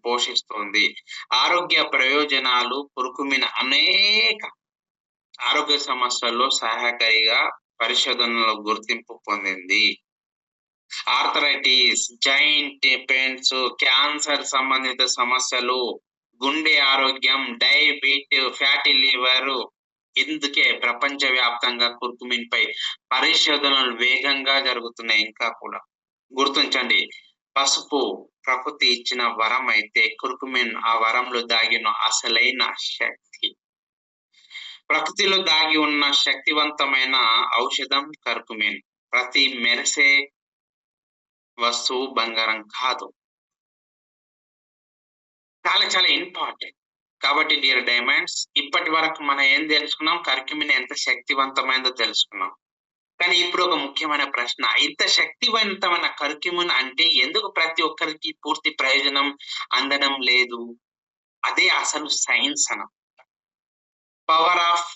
పోషిస్తుంది. ఆరోగ్య ప్రయోజనాలు కుర్కుమిన్ అనేక ఆరోగ్య సమస్యల్లో సహాయకారిగా పరిశోధనలో గుర్తింపు పొందింది. ఆర్థరైటిస్, జాయింట్ పెయిన్స్, క్యాన్సర్ సంబంధిత సమస్యలు, గుండె ఆరోగ్యం, డయాబెటిస్, ఫ్యాటీ లివర్, ఇందుకే ప్రపంచవ్యాప్తంగా కుర్కుమిన్ పై పరిశోధనలు వేగంగా జరుగుతున్నాయి. ఇంకా కూడా గుర్తుంచండి, పసుపు ప్రకృతి ఇచ్చిన వరం అయితే కుర్కుమిన్ ఆ వరంలో దాగిన అసలైన శక్తి. ప్రకృతిలో దాగి ఉన్న శక్తివంతమైన ఔషధం కర్కుమిన్. ప్రతి మెరిసే వస్తువు బంగారం కాదు. చాలా చాలా ఇంపార్టెంట్. కాబట్టి డియర్ డైమండ్స్, ఇప్పటి వరకు మనం ఏం తెలుసుకున్నాం? కర్క్యూమిన్ ఎంత శక్తివంతమైనదో తెలుసుకున్నాం. కానీ ఇప్పుడు ఒక ముఖ్యమైన ప్రశ్న, ఇంత శక్తివంతమైన కర్క్యూమిన్ అంటే ఎందుకు ప్రతి ఒక్కరికి పూర్తి ప్రయోజనం అందడం లేదు? అదే అసలు science power of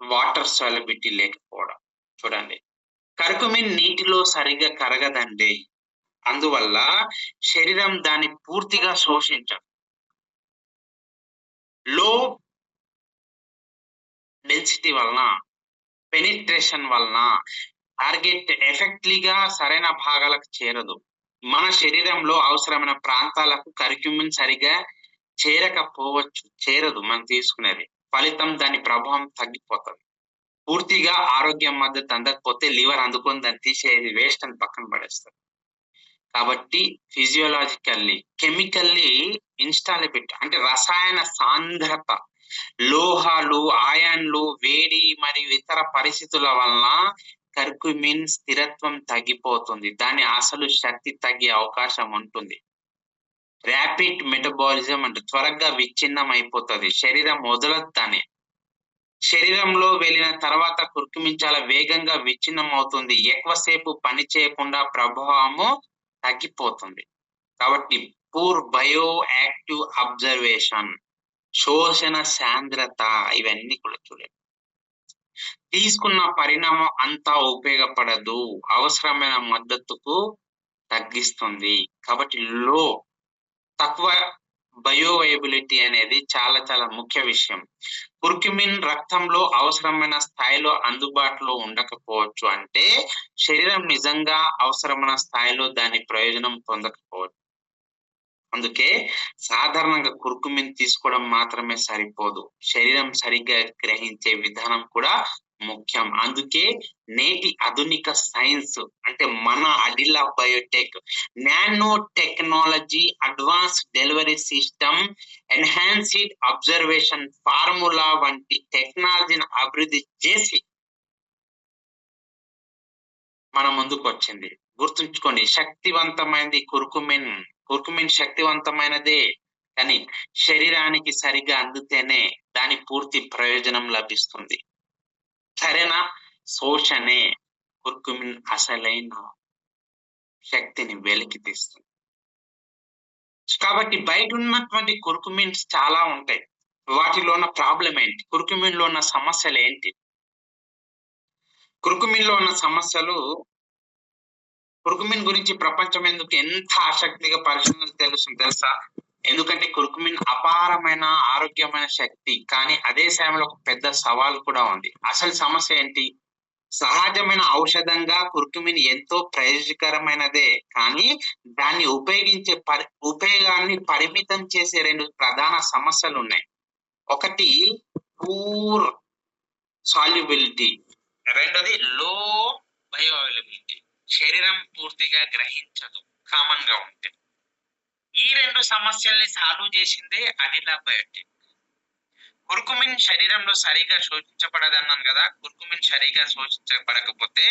water solubility లేకపోవడం. చూడండి, కర్క్యూమిన్ నీటిలో సరిగ్గా కరగదండి. అందువల్ల శరీరం దాన్ని పూర్తిగా శోషించదు. లో డెన్సిటీ వలన, పెనిట్రేషన్ వలన టార్గెట్ ఎఫెక్ట్లీగా సరైన భాగాలకు చేరదు. మన శరీరంలో అవసరమైన ప్రాంతాలకు కర్క్యూమిన్ సరిగా చేరదు మనం తీసుకునేది. ఫలితం దాని ప్రభావం తగ్గిపోతుంది. పూర్తిగా ఆరోగ్యం మద్దతు అందకపోతే లివర్ అందుకొని దాన్ని తీసేది వేస్ట్ అని పక్కన పడేస్తారు. కాబట్టి ఫిజియోలాజికల్లీ, కెమికల్లీ ఇన్స్టాలబిలిటీ అంటే రసాయన సాంద్రత, లోహాలు, ఆయాన్లు, వేడి మరియు ఇతర పరిస్థితుల వలన కర్క్యూమిన్ స్థిరత్వం తగ్గిపోతుంది. దాని అసలు శక్తి తగ్గే అవకాశం ఉంటుంది. ర్యాపిడ్ మెటబాలిజం అంటే త్వరగా విచ్ఛిన్నం అయిపోతుంది. శరీరం వదలదు దాన్ని. శరీరంలో వెళ్ళిన తర్వాత కర్క్యూమిన్ చాలా వేగంగా విచ్ఛిన్నం అవుతుంది. ఎక్కువసేపు పని చేయకుండా ప్రభావము తగ్గిపోతుంది. కాబట్టి పూర్ బయో యాక్టివ్ అబ్జర్వేషన్, శోషణ సాంద్రత, ఇవన్నీ కూడా చూడండి. తీసుకున్న పరిణామం అంతా ఉపయోగపడదు, అవసరమైన మద్దతుకు తగ్గిస్తుంది. కాబట్టి తక్కువ బయోవైబిలిటీ అనేది చాలా చాలా ముఖ్య విషయం. కుర్కుమిన్ రక్తంలో అవసరమైన స్థాయిలో అందుబాటులో ఉండకపోవచ్చు, అంటే శరీరం నిజంగా అవసరమైన స్థాయిలో దాని ప్రయోజనం పొందకపోవచ్చు. అందుకే సాధారణంగా కుర్కుమిన్ తీసుకోవడం మాత్రమే సరిపోదు, శరీరం సరిగ్గా గ్రహించే విధానం కూడా ముఖ్యం. అందుకే నేటి ఆధునిక సైన్స్ అంటే మన Adila biotech, nano technology, advance delivery system, enhanced observation formula వంటి టెక్నాలజీని అభివృద్ధి చేసి మన ముందుకు వచ్చింది. గుర్తుంచుకోండి, శక్తివంతమైనది కుర్కుమిన్ శక్తివంతమైనదే, కానీ శరీరానికి సరిగా అందితేనే దాని పూర్తి ప్రయోజనం లభిస్తుంది. సరేనా? శోషణే కుర్కుమిన్ అసలైన శక్తిని వెలికి తీస్తుంది. కాబట్టి బయట ఉన్నటువంటి కుర్కుమిన్స్ చాలా ఉంటాయి. వాటిలో ఉన్న ప్రాబ్లం ఏంటి? కుర్కుమిన్ లో ఉన్న సమస్యలు ఏంటి? కుర్కుమిన్ లో ఉన్న సమస్యలు, కుర్కుమిన్ గురించి ప్రపంచం ఎంత ఆసక్తిగా పరిశీలన తెలుసా? ఎందుకంటే కుర్కుమిన్ అపారమైన ఆరోగ్యమైన శక్తి, కానీ అదే సమయంలో ఒక పెద్ద సవాల్ కూడా ఉంది. అసలు సమస్య ఏంటి? సహజమైన ఔషధంగా కుర్కుమిన్ ఎంతో ప్రయోజనకరమైనదే, కానీ దాన్ని ఉపయోగాన్ని పరిమితం చేసే రెండు ప్రధాన సమస్యలు ఉన్నాయి. ఒకటి పూర్ సాల్యుబిలిటీ, రెండోది లో బయో అవైలబిలిటీ. శరీరం పూర్తిగా గ్రహించదు కామన్ గా ఉంటే. ఈ రెండు సమస్యల్ని సాల్వ్ చేసిందే అడిలా బయోటెక్. కుర్కుమిన్ శరీరంలో సరిగా శోషించబడదన్నాను కదా. కుర్కుమిన్ సరిగా శోషించబడకపోతే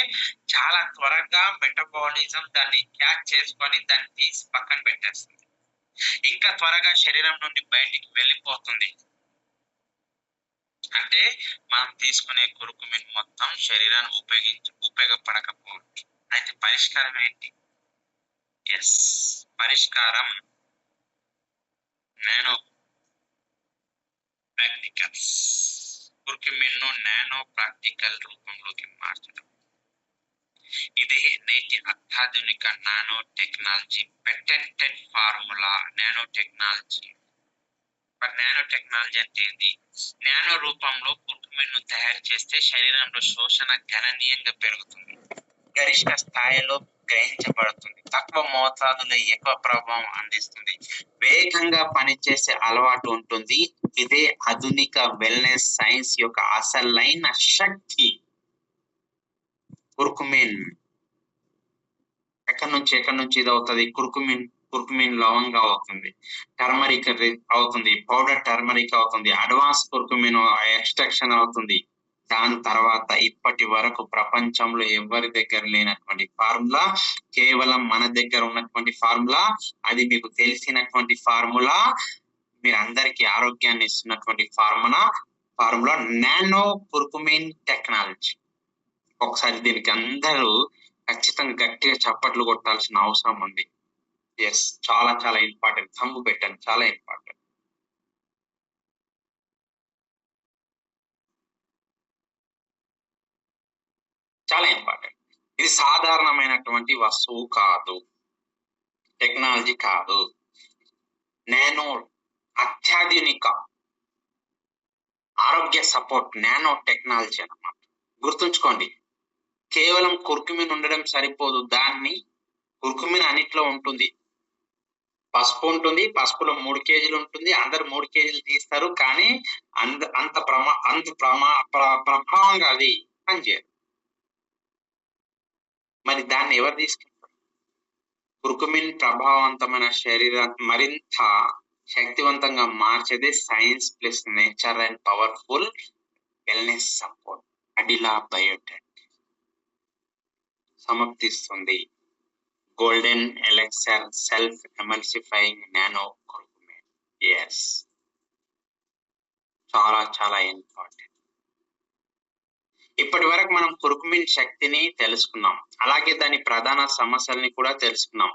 చాలా త్వరగా మెటబాలిజం దాన్ని క్యాచ్ చేసుకొని దాన్ని తీసి పక్కన పెట్టేస్తుంది. ఇంకా త్వరగా శరీరం నుండి బయటికి వెళ్ళిపోతుంది. అంటే మనం తీసుకునే కుర్కుమిన్ మొత్తం శరీరాన్ని ఉపయోగపడకపోవచ్చు. అయితే పరిష్కారం ఏంటి? పరిష్కారం నానో ప్రాక్టికల్స్. కుర్కుమిన్ ను నానో ప్రాక్టికల్ రూపంలోకి మార్చడం. ఇదే నేటి అత్యాధునిక nano technology patented formula. Nano technology అంటే ఏంటి? నానో రూపంలో కుర్కుమిన్ ను తయారు చేస్తే శరీరంలో శోషణ గణనీయంగా పెరుగుతుంది, గరిష్ట స్థాయిలో గ్రహించబడుతుంది, తక్కువ మోతాదులో ఎక్కువ ప్రభావం అందిస్తుంది, వేగంగా పనిచేసే అలవాటు ఉంటుంది. ఇదే ఆధునిక వెల్నెస్ సైన్స్ యొక్క అసలైన శక్తి. కుర్కుమిన్ ఎక్కడి నుంచి ఇది అవుతుంది? కుర్కుమిన్ లవంగా అవుతుంది, టర్మరిక్ అవుతుంది, పౌడర్ టర్మరిక్ అవుతుంది, అడ్వాన్స్ కుర్కుమిన్ ఎక్స్ట్రాక్షన్ అవుతుంది. దాని తర్వాత ఇప్పటి వరకు ప్రపంచంలో ఎవరి దగ్గర లేనటువంటి ఫార్ములా, కేవలం మన దగ్గర ఉన్నటువంటి ఫార్ములా, అది మీకు తెలిసినటువంటి ఫార్ములా, మీరందరికీ ఆరోగ్యాన్ని ఇస్తున్నటువంటి ఫార్ములా నానో కుర్కుమిన్ టెక్నాలజీ. ఒకసారి దీనికి అందరూ ఖచ్చితంగా గట్టిగా చప్పట్లు కొట్టాల్సిన అవసరం ఉంది. ఎస్, చాలా చాలా ఇంపార్టెంట్. థంబ్ పెట్టండి, చాలా ఇంపార్టెంట్. చాలా ఇంపార్టెంట్. ఇది సాధారణమైనటువంటి వస్తువు కాదు, టెక్నాలజీ కాదు. నానో అత్యాధునిక ఆరోగ్య సపోర్ట్ నానో టెక్నాలజీ అన్నమాట. గుర్తుంచుకోండి, కేవలం కుర్కుమిన్ ఉండడం సరిపోదు. కుర్కుమిన్ అన్నిట్లో ఉంటుంది. పసుపు ఉంటుంది, పసుపులో 3 కేజీలు ఉంటుంది. అందరు 3 కేజీలు తీస్తారు, కానీ అంత ప్రభావంగా అది పనిచేయదు. మరి దాన్ని ఎవరు తీసుకుంటారు? కుర్కుమిన్ ప్రభావవంతమైన శరీరాన్ని మరింత శక్తివంతంగా మార్చేదే science plus nature and powerful wellness support Adila biotech సమర్థిస్తుంది. Golden elixir self emulsifying nano curcumin. Yes, చాలా చాలా ఇంపార్టెంట్. ఇప్పటి వరకు మనం కుర్కుమిన్ శక్తిని తెలుసుకున్నాం, అలాగే దాని ప్రధాన సమస్యల్ని కూడా తెలుసుకున్నాం.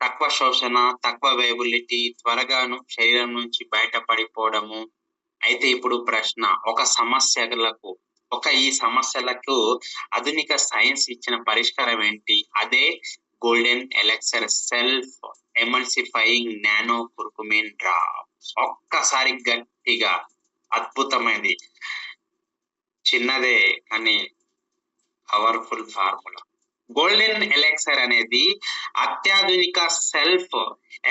తక్కువ శోషణ, తక్కువ వేబిలిటీ, త్వరగాను శరీరం నుంచి బయటపడిపోవడము. అయితే ఇప్పుడు ప్రశ్న, ఈ సమస్యలకు ఆధునిక సైన్స్ ఇచ్చిన పరిష్కారం ఏంటి? అదే golden elixir self emulsifying nano curcumin drops. ఒక్కసారి గట్టిగా, అద్భుతమైనది, చిన్నదే కానీ పవర్ఫుల్ ఫార్ములా. గోల్డెన్ ఎలెక్సర్ అనేది అత్యాధునిక self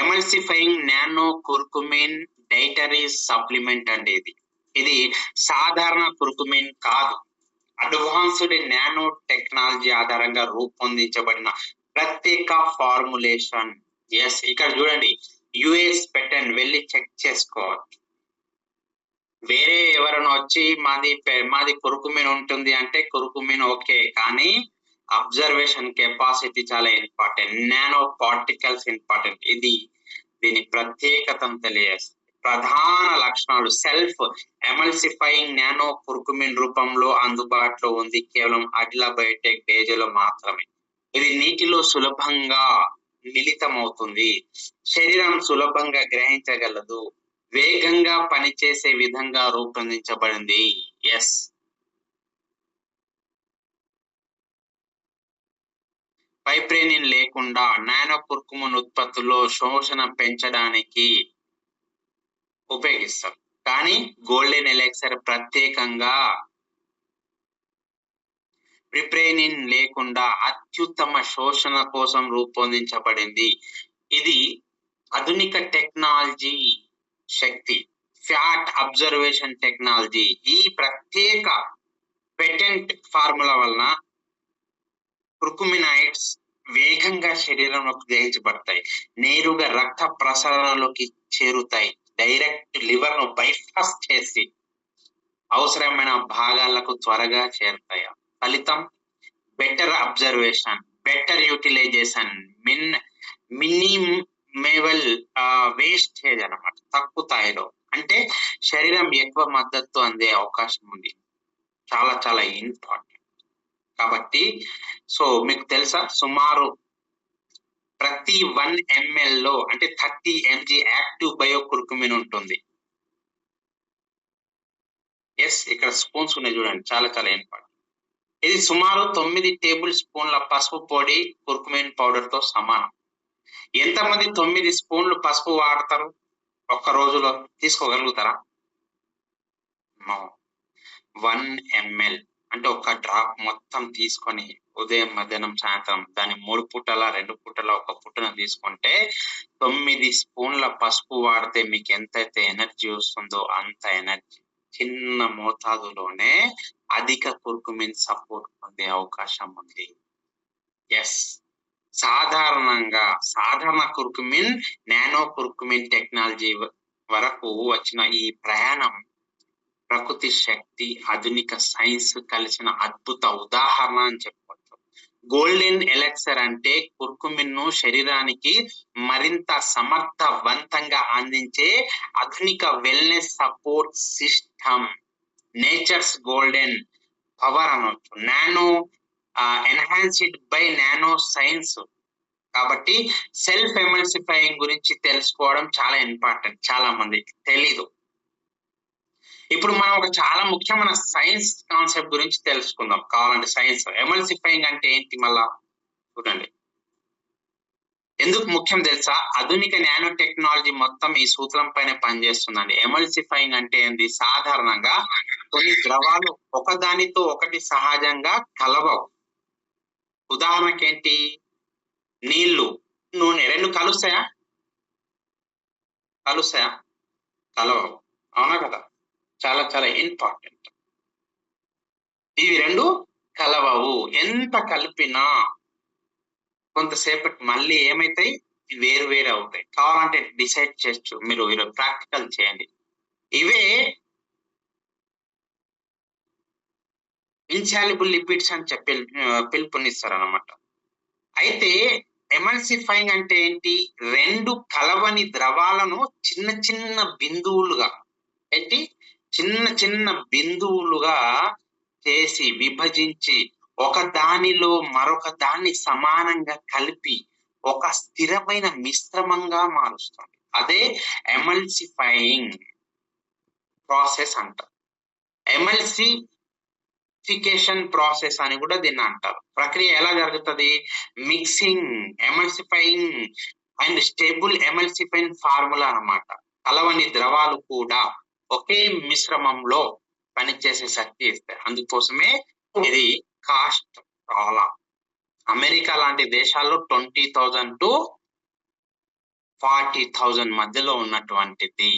emulsifying nano curcumin dietary supplement అండి. ఇది సాధారణ కుర్కుమిన్ కాదు, అడ్వాన్స్డ్ నానో టెక్నాలజీ ఆధారంగా రూపొందించబడిన ప్రత్యేక ఫార్ములేషన్. ఎస్, ఇక్కడ చూడండి, యుఎస్ పెటెంట్, వెళ్ళి చెక్ చేసుకోవచ్చు. వేరే ఎవరైనా వచ్చి మాది కుర్కుమిన్ ఉంటుంది అంటే కుర్కుమిన్ ఓకే, కానీ అబ్జర్వేషన్ కెపాసిటీ చాలా ఇంపార్టెంట్, నానో పార్టికల్స్ ఇంపార్టెంట్. దీని ప్రత్యేకతను తెలియజేస్తుంది. ప్రధాన లక్షణాలు: సెల్ఫ్ ఎమల్సిఫైయింగ్ నానో కుర్కుమిన్ రూపంలో అందుబాటులో ఉంది కేవలం అడిలా బయోటెక్ డేజీలో మాత్రమే. ఇది నీటిలో సులభంగా మిళితమవుతుంది, శరీరం సులభంగా గ్రహించగలదు, వేగంగా పనిచేసే విధంగా రూపొందించబడింది. ఎస్, పైప్రేనిన్ లేకుండా నానో కుర్కుమిన్ ఉత్పత్తుల్లో శోషణ పెంచడానికి ఉపయోగిస్తారు, కానీ గోల్డెన్ ఎలెక్సర్ ప్రత్యేకంగా పిప్రేనిన్ లేకుండా అత్యుత్తమ శోషణ కోసం రూపొందించబడింది. ఇది ఆధునిక టెక్నాలజీ శక్తి, ఫ్యాట్ అబ్జర్వేషన్ టెక్నాలజీ. ఈ ప్రత్యేక పెటెంట్ ఫార్ములా వలన కుర్కుమినాయిడ్స్ వేగంగా శరీరంలోకి గ్రహించబడతాయి, నేరుగా రక్త ప్రసరణలోకి చేరుతాయి, డైరెక్ట్ లివర్ ను బైపాస్ చేసి అవసరమైన భాగాలకు త్వరగా చేరుతాయి. ఫలితం better observation, better utilisation, minimal wastage అన్నమాట, తక్కువ స్థాయిలో. అంటే శరీరం ఎక్కువ మద్దతు అందే అవకాశం ఉంది. చాలా చాలా ఇంపార్టెంట్. కాబట్టి మీకు తెలుసా, సుమారు ప్రతి 1 ml లో అంటే 30 mg యాక్టివ్ బయో కుర్కుమిన్ ఉంటుంది. ఎస్, ఇక్కడ స్పూన్స్ ఉన్నాయి చూడండి, చాలా చాలా ఇంపార్టెంట్. ఇది సుమారు 9 టేబుల్ స్పూన్ల పసుపు పొడి కుర్కుమిన్ పౌడర్ తో సమానం. ఎంతమంది 9 స్పూన్లు పసుపు వాడతారు ఒక్క రోజులో? తీసుకోగలుగుతారా? 1 ml అంటే ఒక డ్రాప్ మొత్తం తీసుకొని ఉదయం, మధ్యాహ్నం, సాయంత్రం దాన్ని 3 పూటలా, 2 పూటలా, ఒక పూటన తీసుకుంటే 9 స్పూన్ల పసుపు వాడితే మీకు ఎంతైతే ఎనర్జీ వస్తుందో అంత ఎనర్జీ చిన్న మోతాదులోనే అధిక కుర్కుమిన్ సపోర్ట్ పొందే అవకాశం ఉంది. ఎస్, సాధారణ కుర్కుమిన్, నానో కుర్కుమిన్ టెక్నాలజీ వరకు వచ్చిన ఈ ప్రయాణం ప్రకృతి శక్తి, ఆధునిక సైన్స్ కలిసిన అద్భుత ఉదాహరణ అని చెప్పవచ్చు. గోల్డెన్ ఎలెక్సర్ అంటే కుర్కుమిన్ ను శరీరానికి మరింత సమర్థవంతంగా అందించే ఆధునిక wellness support system. Nature's golden power అనొచ్చు. Nano enhanced by nano science. కాబట్టి సెల్ఫ్ ఎమల్సిఫైయింగ్ గురించి తెలుసుకోవడం చాలా ఇంపార్టెంట్. చాలా మందికి తెలీదు. ఇప్పుడు మనం ఒక చాలా ముఖ్యమైన సైన్స్ కాన్సెప్ట్ గురించి తెలుసుకుందాం. కావాలంటే సైన్స్ ఎమల్సిఫైయింగ్ అంటే ఏంటి మళ్ళా చూడండి. ఎందుకు ముఖ్యం తెలుసా? ఆధునిక నానో టెక్నాలజీ మొత్తం ఈ సూత్రం పైన పనిచేస్తుందండి. ఎమల్సిఫైయింగ్ అంటే ఏంటి? సాధారణంగా కొన్ని ద్రవాలు ఒకదానితో ఒకటి సహజంగా కలవవు. ఉదాహరణకి ఏంటి? నీళ్లు, నూనె రెండు కలుస్తాయా? కలవవు. అవునా కదా? చాలా చాలా ఇంపార్టెంట్. ఇవి రెండు కలవవు. ఎంత కలిపినా కొంతసేపటి మళ్ళీ ఏమైతాయి? వేరు అవుతాయి. కావాలంటే డిసైడ్ చేయొచ్చు, మీరు ఈరోజు ప్రాక్టికల్ చేయండి. ఇవే ఇన్సాల్యుబుల్ లిపిడ్స్ అని చెప్పి పిలుపునిస్తారు అన్నమాట. అయితే ఎమల్సిఫైయింగ్ అంటే ఏంటి? రెండు కలవని ద్రవాలను చిన్న చిన్న బిందువులుగా చేసి విభజించి ఒక దానిలో మరొక దాన్ని సమానంగా కలిపి ఒక స్థిరమైన మిశ్రమంగా మారుస్తుంది. అదే ఎమల్సిఫైయింగ్ ప్రాసెస్ అంటారు. ఎమల్సిఫికేషన్ ప్రాసెస్ అని కూడా దీన్ని అంటారు. ప్రక్రియ ఎలా జరుగుతుంది? మిక్సింగ్, ఎమల్సిఫైయింగ్ అండ్ స్టేబుల్ ఎమల్సిఫైయింగ్ ఫార్ములా అన్నమాట. కలవని ద్రవాలు కూడా ఒకే మిశ్రమంలో పనిచేసే శక్తి ఇస్తాయి. అందుకోసమే ఇది కాస్ట్ చాలా. అమెరికా లాంటి దేశాల్లో 20,000 to 40,000 మధ్యలో ఉన్నటువంటిది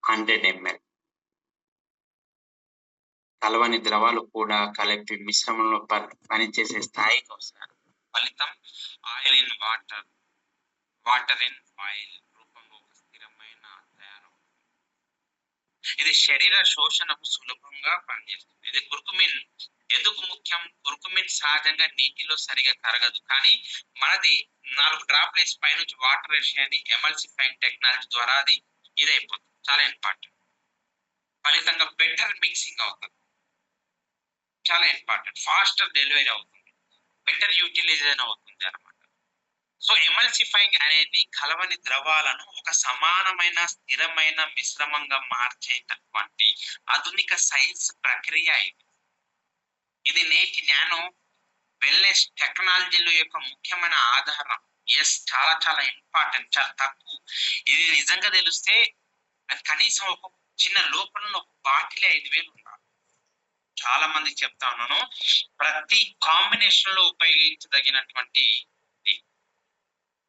100 ml. కలవని ద్రవాలు కూడా కలిపి మిశ్రమంలో పనిచేసే స్థాయికి వస్తారు. ఫలితం oil in water, water in oil రూపంలో ఒక స్థిరమైన తయారవుతుంది. ఇది శరీర శోషణకు సులభంగా పనిచేస్తుంది. ఇది కుర్కుమిన్ ఎందుకు ముఖ్యం? కుర్కుమిన్ సహజంగా నీటిలో సరిగా కరగదు, కానీ మనది 4 డ్రాప్లు వేసి పైనుంచి వాటర్ వేసేది ఎమల్సిఫైయింగ్ టెక్నాలజీ ద్వారా అది ఇదైపోతుంది. చాలా ఇంపార్టెంట్. ఫలితంగా బెటర్ మిక్సింగ్ అవుతుంది. చాలా ఇంపార్టెంట్. ఫాస్టర్ డెలివరీ అవుతుంది, బెటర్ యూటిలైజేషన్ అవుతుంది అన్నమాట. సో ఎమల్సిఫైయింగ్ అనేది కలవని ద్రవాలను ఒక సమానమైన స్థిరమైన మిశ్రమంగా మార్చేటటువంటి ఆధునిక సైన్స్ ప్రక్రియ. ఇది నేటి నానో వెల్నెస్ టెక్నాలజీల యొక్క ముఖ్యమైన ఆధారం. ఎస్, చాలా చాలా ఇంపార్టెంట్. చాలా తక్కువ. ఇది నిజంగా తెలిస్తే అది కనీసం ఒక చిన్న లోపల ఒక బాటిల్ 5,000 ఉండాలి. చాలా మందికి చెప్తా ఉన్నాను, ప్రతి కాంబినేషన్ లో ఉపయోగించదగినటువంటి.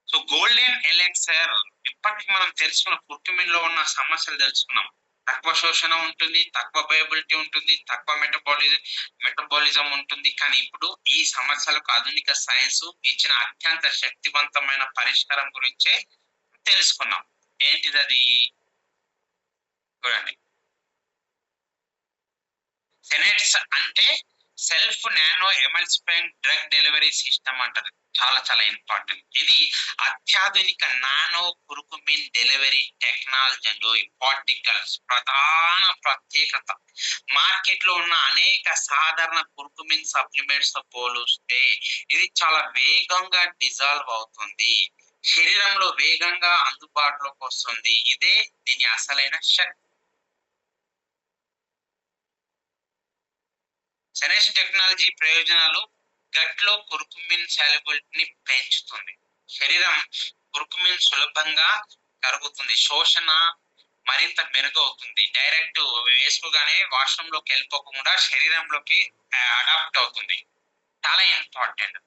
సో గోల్డెన్ ఎలెక్సర్ ఇప్పటికి మనం తెలుసుకున్న కుర్కుమిన్ లో ఉన్న సమస్యలు తెలుసుకున్నాం. తక్కువ శోషణ ఉంటుంది, తక్కువ బయబిలిటీ ఉంటుంది, తక్కువ మెటబాలిజం ఉంటుంది. కానీ ఇప్పుడు ఈ సమస్యలకు ఆధునిక సైన్స్ ఇచ్చిన అత్యంత శక్తివంతమైన పరిష్కారం గురించే తెలుసుకున్నాం. ఏంటిది అది? చూడండి. సెనెట్స్ అంటే self nano emulsifying drug delivery system అంటారు. చాలా చాలా ఇంపార్టెంట్. ఇది అత్యాధునిక నానో కుర్కుమిన్ డెలివరీ టెక్నాలజీలో పార్టికల్స్ ప్రధాన ప్రత్యేకత. మార్కెట్ లో ఉన్న అనేక సాధారణ కుర్కుమిన్ సప్లిమెంట్స్ తో పోలిస్తే ఇది చాలా వేగంగా డిజాల్వ్ అవుతుంది, శరీరంలో వేగంగా అందుబాటులోకి వస్తుంది. ఇదే దీని అసలైన శక్తి. సెనెస్ టెక్నాలజీ ప్రయోజనాలు: గట్ లో కుర్కుమిన్ సాల్యుబిలిటీని పెంచుతుంది. శరీరం కుర్కుమిన్ సులభంగా కరుగుతుంది. శోషణ మరింత మెరుగవుతుంది. డైరెక్ట్ వేసుకోగానే వాష్రూమ్ లోకి వెళ్ళిపోకుండా శరీరంలోకి అడాప్ట్ అవుతుంది. చాలా ఇంపార్టెంట్.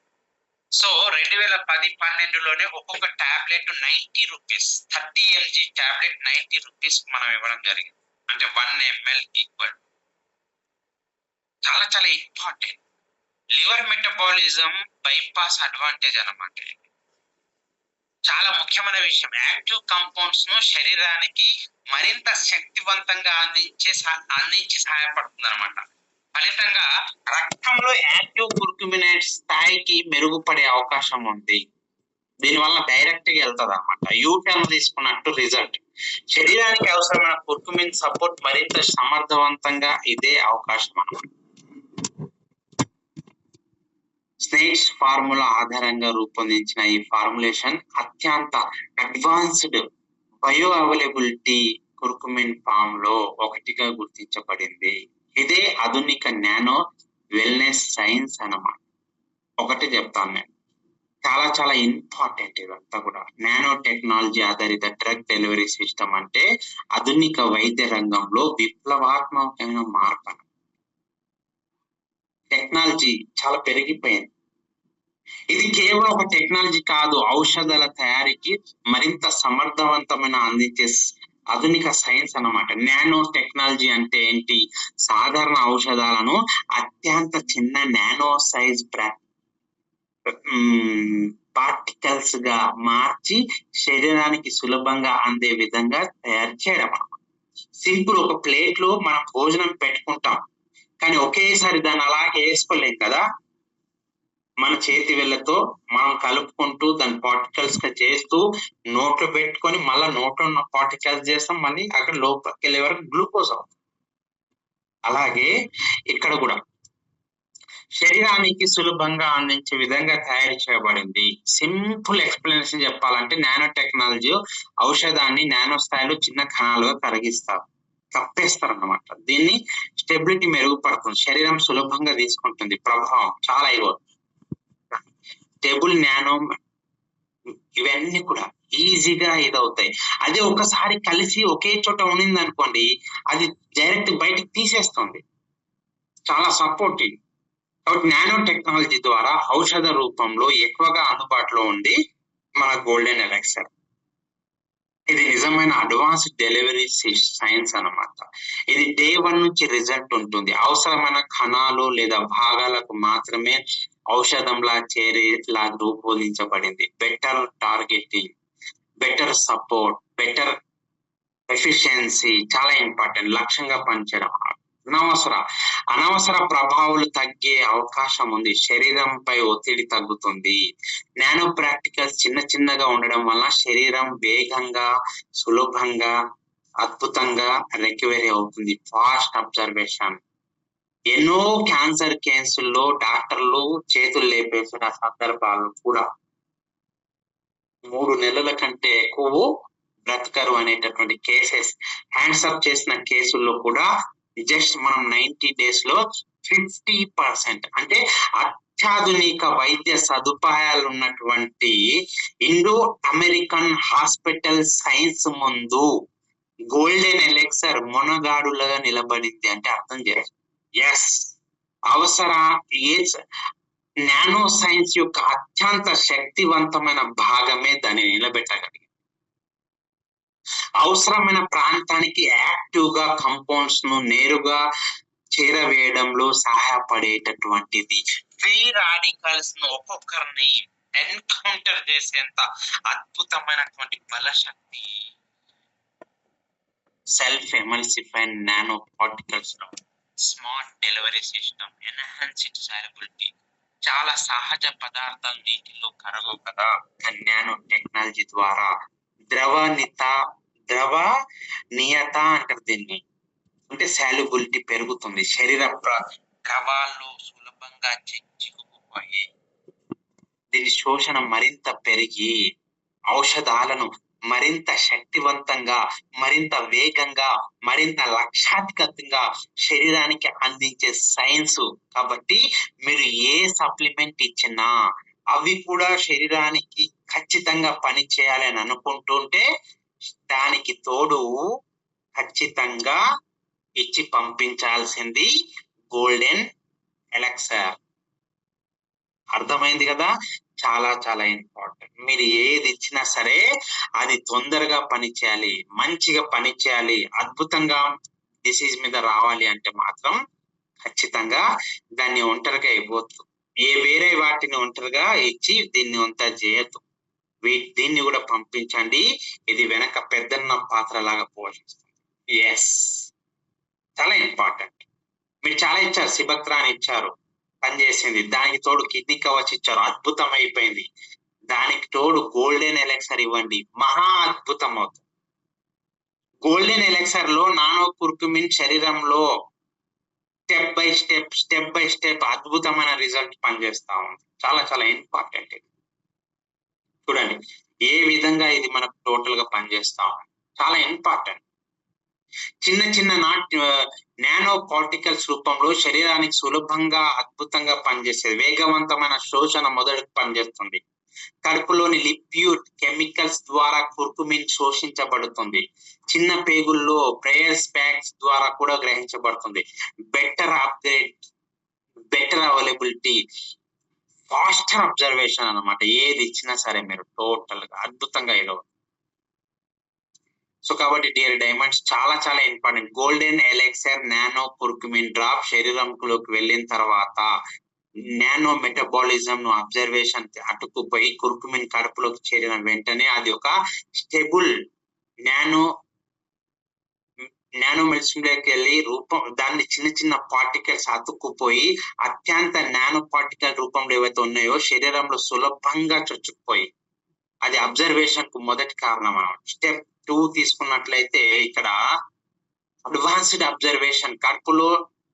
సో 2010-12లోనే ఒక్కొక్క tablet 90 rupees, 30 mg tablet 90 rupees మనం ఇవ్వడం జరిగింది. అంటే 1 ml ఈక్వల్. చాలా చాలా important. Liver metabolism bypass advantage అన్నమాట. చాలా ముఖ్యమైన విషయం. యాక్టివ్ కాంపౌండ్స్ ను శరీరానికి మరింత శక్తివంతంగా అందించి సహాయపడుతుంది అనమాట. ఫలితంగా రక్తంలో యాక్టివ్ కుర్కుమినేట్ స్థాయికి మెరుగుపడే అవకాశం ఉంది. దీనివల్ల డైరెక్ట్ గా వెళ్తుంది అనమాట. యూటర్న్ తీసుకున్నట్టు రిజల్ట్. శరీరానికి అవసరమైన కుర్కుమిన్ సపోర్ట్ మరింత సమర్థవంతంగా ఇదే అవకాశం అన్నమాట. స్నేక్స్ ఫార్ములా ఆధారంగా రూపొందించిన ఈ ఫార్ములేషన్ అత్యంత advanced bioavailability curcumin form లో ఒకటిగా గుర్తించబడింది. ఇదే ఆధునిక నానో వెల్నెస్ సైన్స్ అన్నమాట. ఒకటి చెప్తాను నేను, చాలా చాలా ఇంపార్టెంట్ ఇదంతా కూడా. నానో టెక్నాలజీ ఆధారిత డ్రగ్ డెలివరీ సిస్టమ్ అంటే ఆధునిక వైద్య రంగంలో విప్లవాత్మకమైన మార్పు. టెక్నాలజీ చాలా పెరిగిపోయింది. ఇది కేవలం ఒక టెక్నాలజీ కాదు, ఔషధాల తయారీకి మరింత సమర్థవంతమైన అందించే ఆధునిక సైన్స్ అన్నమాట. నానో టెక్నాలజీ అంటే ఏంటి? సాధారణ ఔషధాలను అత్యంత చిన్న నానో సైజ్ పార్టికల్స్ గా మార్చి శరీరానికి సులభంగా అందే విధంగా తయారు చేయడం. సింపుల్, ఒక ప్లేట్ లో మనం భోజనం పెట్టుకుంటాం, కానీ ఒకేసారి దాన్ని అలాగే వేసుకోలేం కదా. మన చేతి వేళ్ళతో మనం కలుపుకుంటూ దాన్ని పార్టికల్స్ గా చేస్తూ నోట్లో పెట్టుకొని మళ్ళీ నోట్లో ఉన్న పార్టికల్స్ చేస్తాం, మళ్ళీ అక్కడ లోపలికి వెళ్ళే వరకు గ్లూకోజ్ అవుతుంది. అలాగే ఇక్కడ కూడా శరీరానికి సులభంగా అందించే విధంగా తయారు చేయబడింది. సింపుల్ ఎక్స్ప్లెనేషన్ చెప్పాలంటే, నానో టెక్నాలజీ ఔషధాన్ని నానో స్థాయిలో చిన్న కణాలుగా కప్పేస్తారు అన్నమాట. దీన్ని స్టెబిలిటీ మెరుగుపడుతుంది, శరీరం సులభంగా తీసుకుంటుంది, ప్రభావం చాలా ఇవ్వదు. టేబుల్ నానో ఇవన్నీ కూడా ఈజీగా ఇదవుతాయి. అదే ఒకసారి కలిసి ఒకే చోట ఉండింది అనుకోండి, అది డైరెక్ట్ బయటికి తీసేస్తుంది. చాలా సపోర్టివ్. కాబట్టి నానో టెక్నాలజీ ద్వారా ఔషధ రూపంలో ఎక్కువగా అందుబాటులో ఉంది మన గోల్డెన్ ఎలెక్సర్. ఇది నిజమైన అడ్వాన్స్డ్ డెలివరీ సైన్స్ అన్నమాట. ఇది డే 1 నుంచి రిజల్ట్ ఉంటుంది. అవసరమైన కణాలు లేదా భాగాలకు మాత్రమే ఔషధంలా చేరేలా రూపొందించబడింది. Better targeting, better support, better efficiency చాలా ఇంపార్టెంట్. లక్ష్యంగా పనిచేయడం. అనవసర ప్రభావాలు తగ్గే అవకాశం ఉంది. శరీరంపై ఒత్తిడి తగ్గుతుంది. నానో ప్రాక్టికల్స్ చిన్నగా ఉండడం వల్ల శరీరం వేగంగా, సులభంగా, అద్భుతంగా రికవరీ అవుతుంది. Fast observation. ఎన్నో క్యాన్సర్ కేసుల్లో డాక్టర్లు చేతులు లేపేసిన సందర్భాలు కూడా. 3 నెలల కంటే ఎక్కువ బ్రతకరు అనేటటువంటి కేసెస్, హ్యాండ్స్ అప్ చేసిన కేసుల్లో కూడా జస్ట్ మనం 90 days లో 50%, అంటే అత్యాధునిక వైద్య సదుపాయాలు ఉన్నటువంటి ఇండో అమెరికన్ హాస్పిటల్ సైన్స్ ముందు గోల్డెన్ ఎలెక్సర్ మొనగాడులుగా నిలబడింది అంటే అర్థం చేయాలి. ఎస్, నానో సైన్స్ యొక్క అత్యంత శక్తివంతమైన భాగమే దాన్ని నిలబెట్టగలిగింది. అవసరమైన ప్రాంతానికి యాక్టివ్ గా కంపౌండ్స్ ను నేరుగా చేరవేయడంలో సహాయపడేటటువంటిది. ఫ్రీ రాడికల్స్ ను ఒక్కొక్కరిని ఎన్కౌంటర్ చేసేంత అద్భుతమైనటువంటి బలశక్తి సెల్ఫ్ ఎమల్సిఫైన్ నానో పార్టికల్స్ లో. Smart delivery system, enhanced solubility. చాలా సహజ పదార్థాలు నీటిలో కరగవు కదా, నానో టెక్నాలజీ ద్వారా ద్రవ నియత అంటారు దీన్ని, అంటే సాల్యుబిలిటీ పెరుగుతుంది. శరీర ద్రవాల్లో సులభంగా చిక్కుకుపోయి దీని శోషణ మరింత పెరిగి ఔషధాలను మరింత శక్తివంతంగా, మరింత వేగంగా, మరింత లక్ష్యాధికంగా శరీరానికి అందించే సైన్స్. కాబట్టి మీరు ఏ సప్లిమెంట్ ఇచ్చినా అవి కూడా శరీరానికి ఖచ్చితంగా పని చేయాలి అని అనుకుంటుంటే దానికి తోడు ఖచ్చితంగా ఇచ్చి పంపించాల్సింది గోల్డెన్ ఎలక్సర్. అర్థమైంది కదా? చాలా చాలా ఇంపార్టెంట్. మీరు ఏది ఇచ్చినా సరే అది తొందరగా పని చేయాలి, మంచిగా పని చేయాలి, అద్భుతంగా డిసీజ్ మీద రావాలి అంటే మాత్రం ఖచ్చితంగా దాన్ని ఒంటరిగా ఇవ్వద్దు. వేరే వాటిని ఒంటరిగా ఇచ్చి దీన్ని అంతా చేయొద్దు. దీన్ని కూడా పంపించండి. ఇది వెనక పెద్దన్న పాత్ర లాగా పోషిస్తుంది. ఎస్, చాలా ఇంపార్టెంట్. మీరు చాలా ఇచ్చారు, సిబక్త్రాన్ ఇచ్చారు, పనిచేసింది. దానికి తోడు కిడ్నీ కవచ్ ఇచ్చారు, అద్భుతం అయిపోయింది. దానికి తోడు గోల్డెన్ ఎలెక్సర్ ఇవ్వండి, మహా అద్భుతం అవుతుంది. గోల్డెన్ ఎలెక్సర్ లో నానో కుర్కుమిన్ శరీరంలో స్టెప్ బై స్టెప్ అద్భుతమైన రిజల్ట్ పనిచేస్తా ఉంది. చాలా చాలా ఇంపార్టెంట్. చూడండి ఏ విధంగా ఇది మనకు టోటల్ గా పనిచేస్తా ఉంది. చాలా ఇంపార్టెంట్. చిన్న చిన్న నానో పార్టికల్స్ రూపంలో శరీరానికి సులభంగా అద్భుతంగా పనిచేసేది. వేగవంతమైన శోషణ మొదటి పనిచేస్తుంది. కడుపులోని లిప్యూడ్ కెమికల్స్ ద్వారా కుర్కుమిన్ శోషించబడుతుంది. చిన్న పేగుల్లో ప్రేయర్స్ ప్యాక్స్ ద్వారా కూడా గ్రహించబడుతుంది. Better upgrade, better availability, faster observation అన్నమాట. ఏది ఇచ్చినా సరే మీరు టోటల్ గా అద్భుతంగా ఏదో. సో కాబట్టి డియర్ డైమండ్స్, చాలా చాలా important. Golden elixir nano curcumin drop శరీరంలోకి వెళ్ళిన తర్వాత నానో మెటబాలిజం ను అబ్జర్వేషన్ అటుకుపోయి కుర్కుమిన్ కడుపులోకి చేరిన వెంటనే అది ఒక స్టేబుల్ నానోమెల్స్లోకి వెళ్ళి దాన్ని చిన్న చిన్న పార్టికల్స్ అతుక్కుపోయి అత్యంత నానో పార్టికల్ రూపంలో ఏవైతే ఉన్నాయో శరీరంలో సులభంగా చొచ్చుకుపోయి అది అబ్జర్వేషన్ కు మొదటి కారణం. స్టెప్ 2 తీసుకున్నట్లయితే ఇక్కడ అడ్వాన్స్డ్ అబ్జర్వేషన్. కడుపులో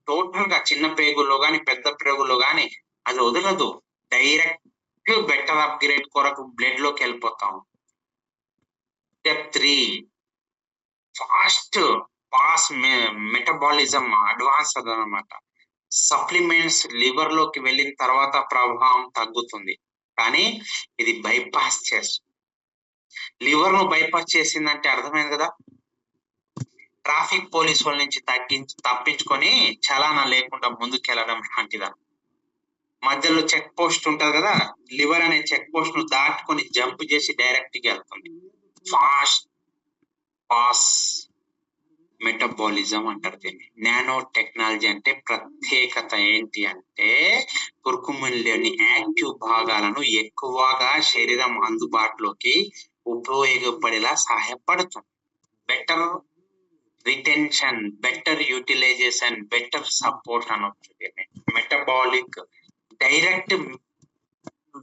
టోటల్ గా చిన్న పేగుల్లో గాని పెద్ద పేగుల్లో గాని అది వదలదు, డైరెక్ట్ బెటర్ అప్గ్రేడ్ కొరకు బ్లడ్ లోకి వెళ్ళిపోతాం. స్టెప్ 3 ఫాస్ట్ మెటబాలిజం అడ్వాన్స్ అదనమాట. సప్లిమెంట్స్ లివర్ లోకి వెళ్ళిన తర్వాత ప్రభావం తగ్గుతుంది, కానీ ఇది బైపాస్ చేస్తుంది. లివర్ ను బైపాస్ చేసిందంటే అర్థమైంది కదా? ట్రాఫిక్ పోలీసు వాళ్ళ నుంచి తప్పించుకొని చలానా లేకుండా ముందుకెళ్ళడం లాంటిదా. మధ్యలో చెక్ పోస్ట్ ఉంటది కదా, లివర్ అనే చెక్ పోస్ట్ ను దాటుకొని జంప్ చేసి డైరెక్ట్ గా వెళ్తుంది. ఫాస్ట్ పాస్ మెటబాలిజం అంటారు దీన్ని. నానో టెక్నాలజీ అంటే ప్రత్యేకత ఏంటి అంటే కుర్కుమిన్లోని యాక్టివ్ భాగాలను ఎక్కువగా శరీరం అందుబాటులోకి ఉపయోగపడేలా సహాయపడుతుంది. Better retention, better utilization, better support అనొచ్చు. మెటబాలిక్ డైరెక్ట్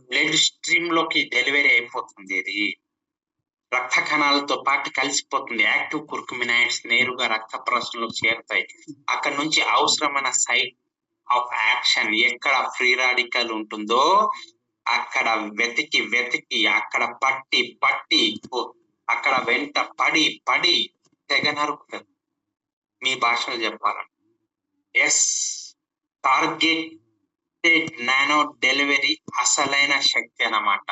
బ్లడ్ స్ట్రీమ్ లోకి డెలివరీ అయిపోతుంది. ఇది రక్త కణాలతో పాటు కలిసిపోతుంది. యాక్టివ్ కుర్కుమినాయిడ్స్ నేరుగా రక్త ప్రసరణలోకి చేరుతాయి. అక్కడ నుంచి అవసరమైన సైట్ ఆఫ్ యాక్షన్ ఎక్కడ ఫ్రీ రాడికల్ ఉంటుందో అక్కడ వెతికి అక్కడ పట్టి అక్కడ వెంట పడి తెగ నరుకుతుంది. మీ భాషలో చెప్పాలని ఎస్, టార్గెటెడ్ నానో డెలివరీ అసలైన శక్తి అన్నమాట.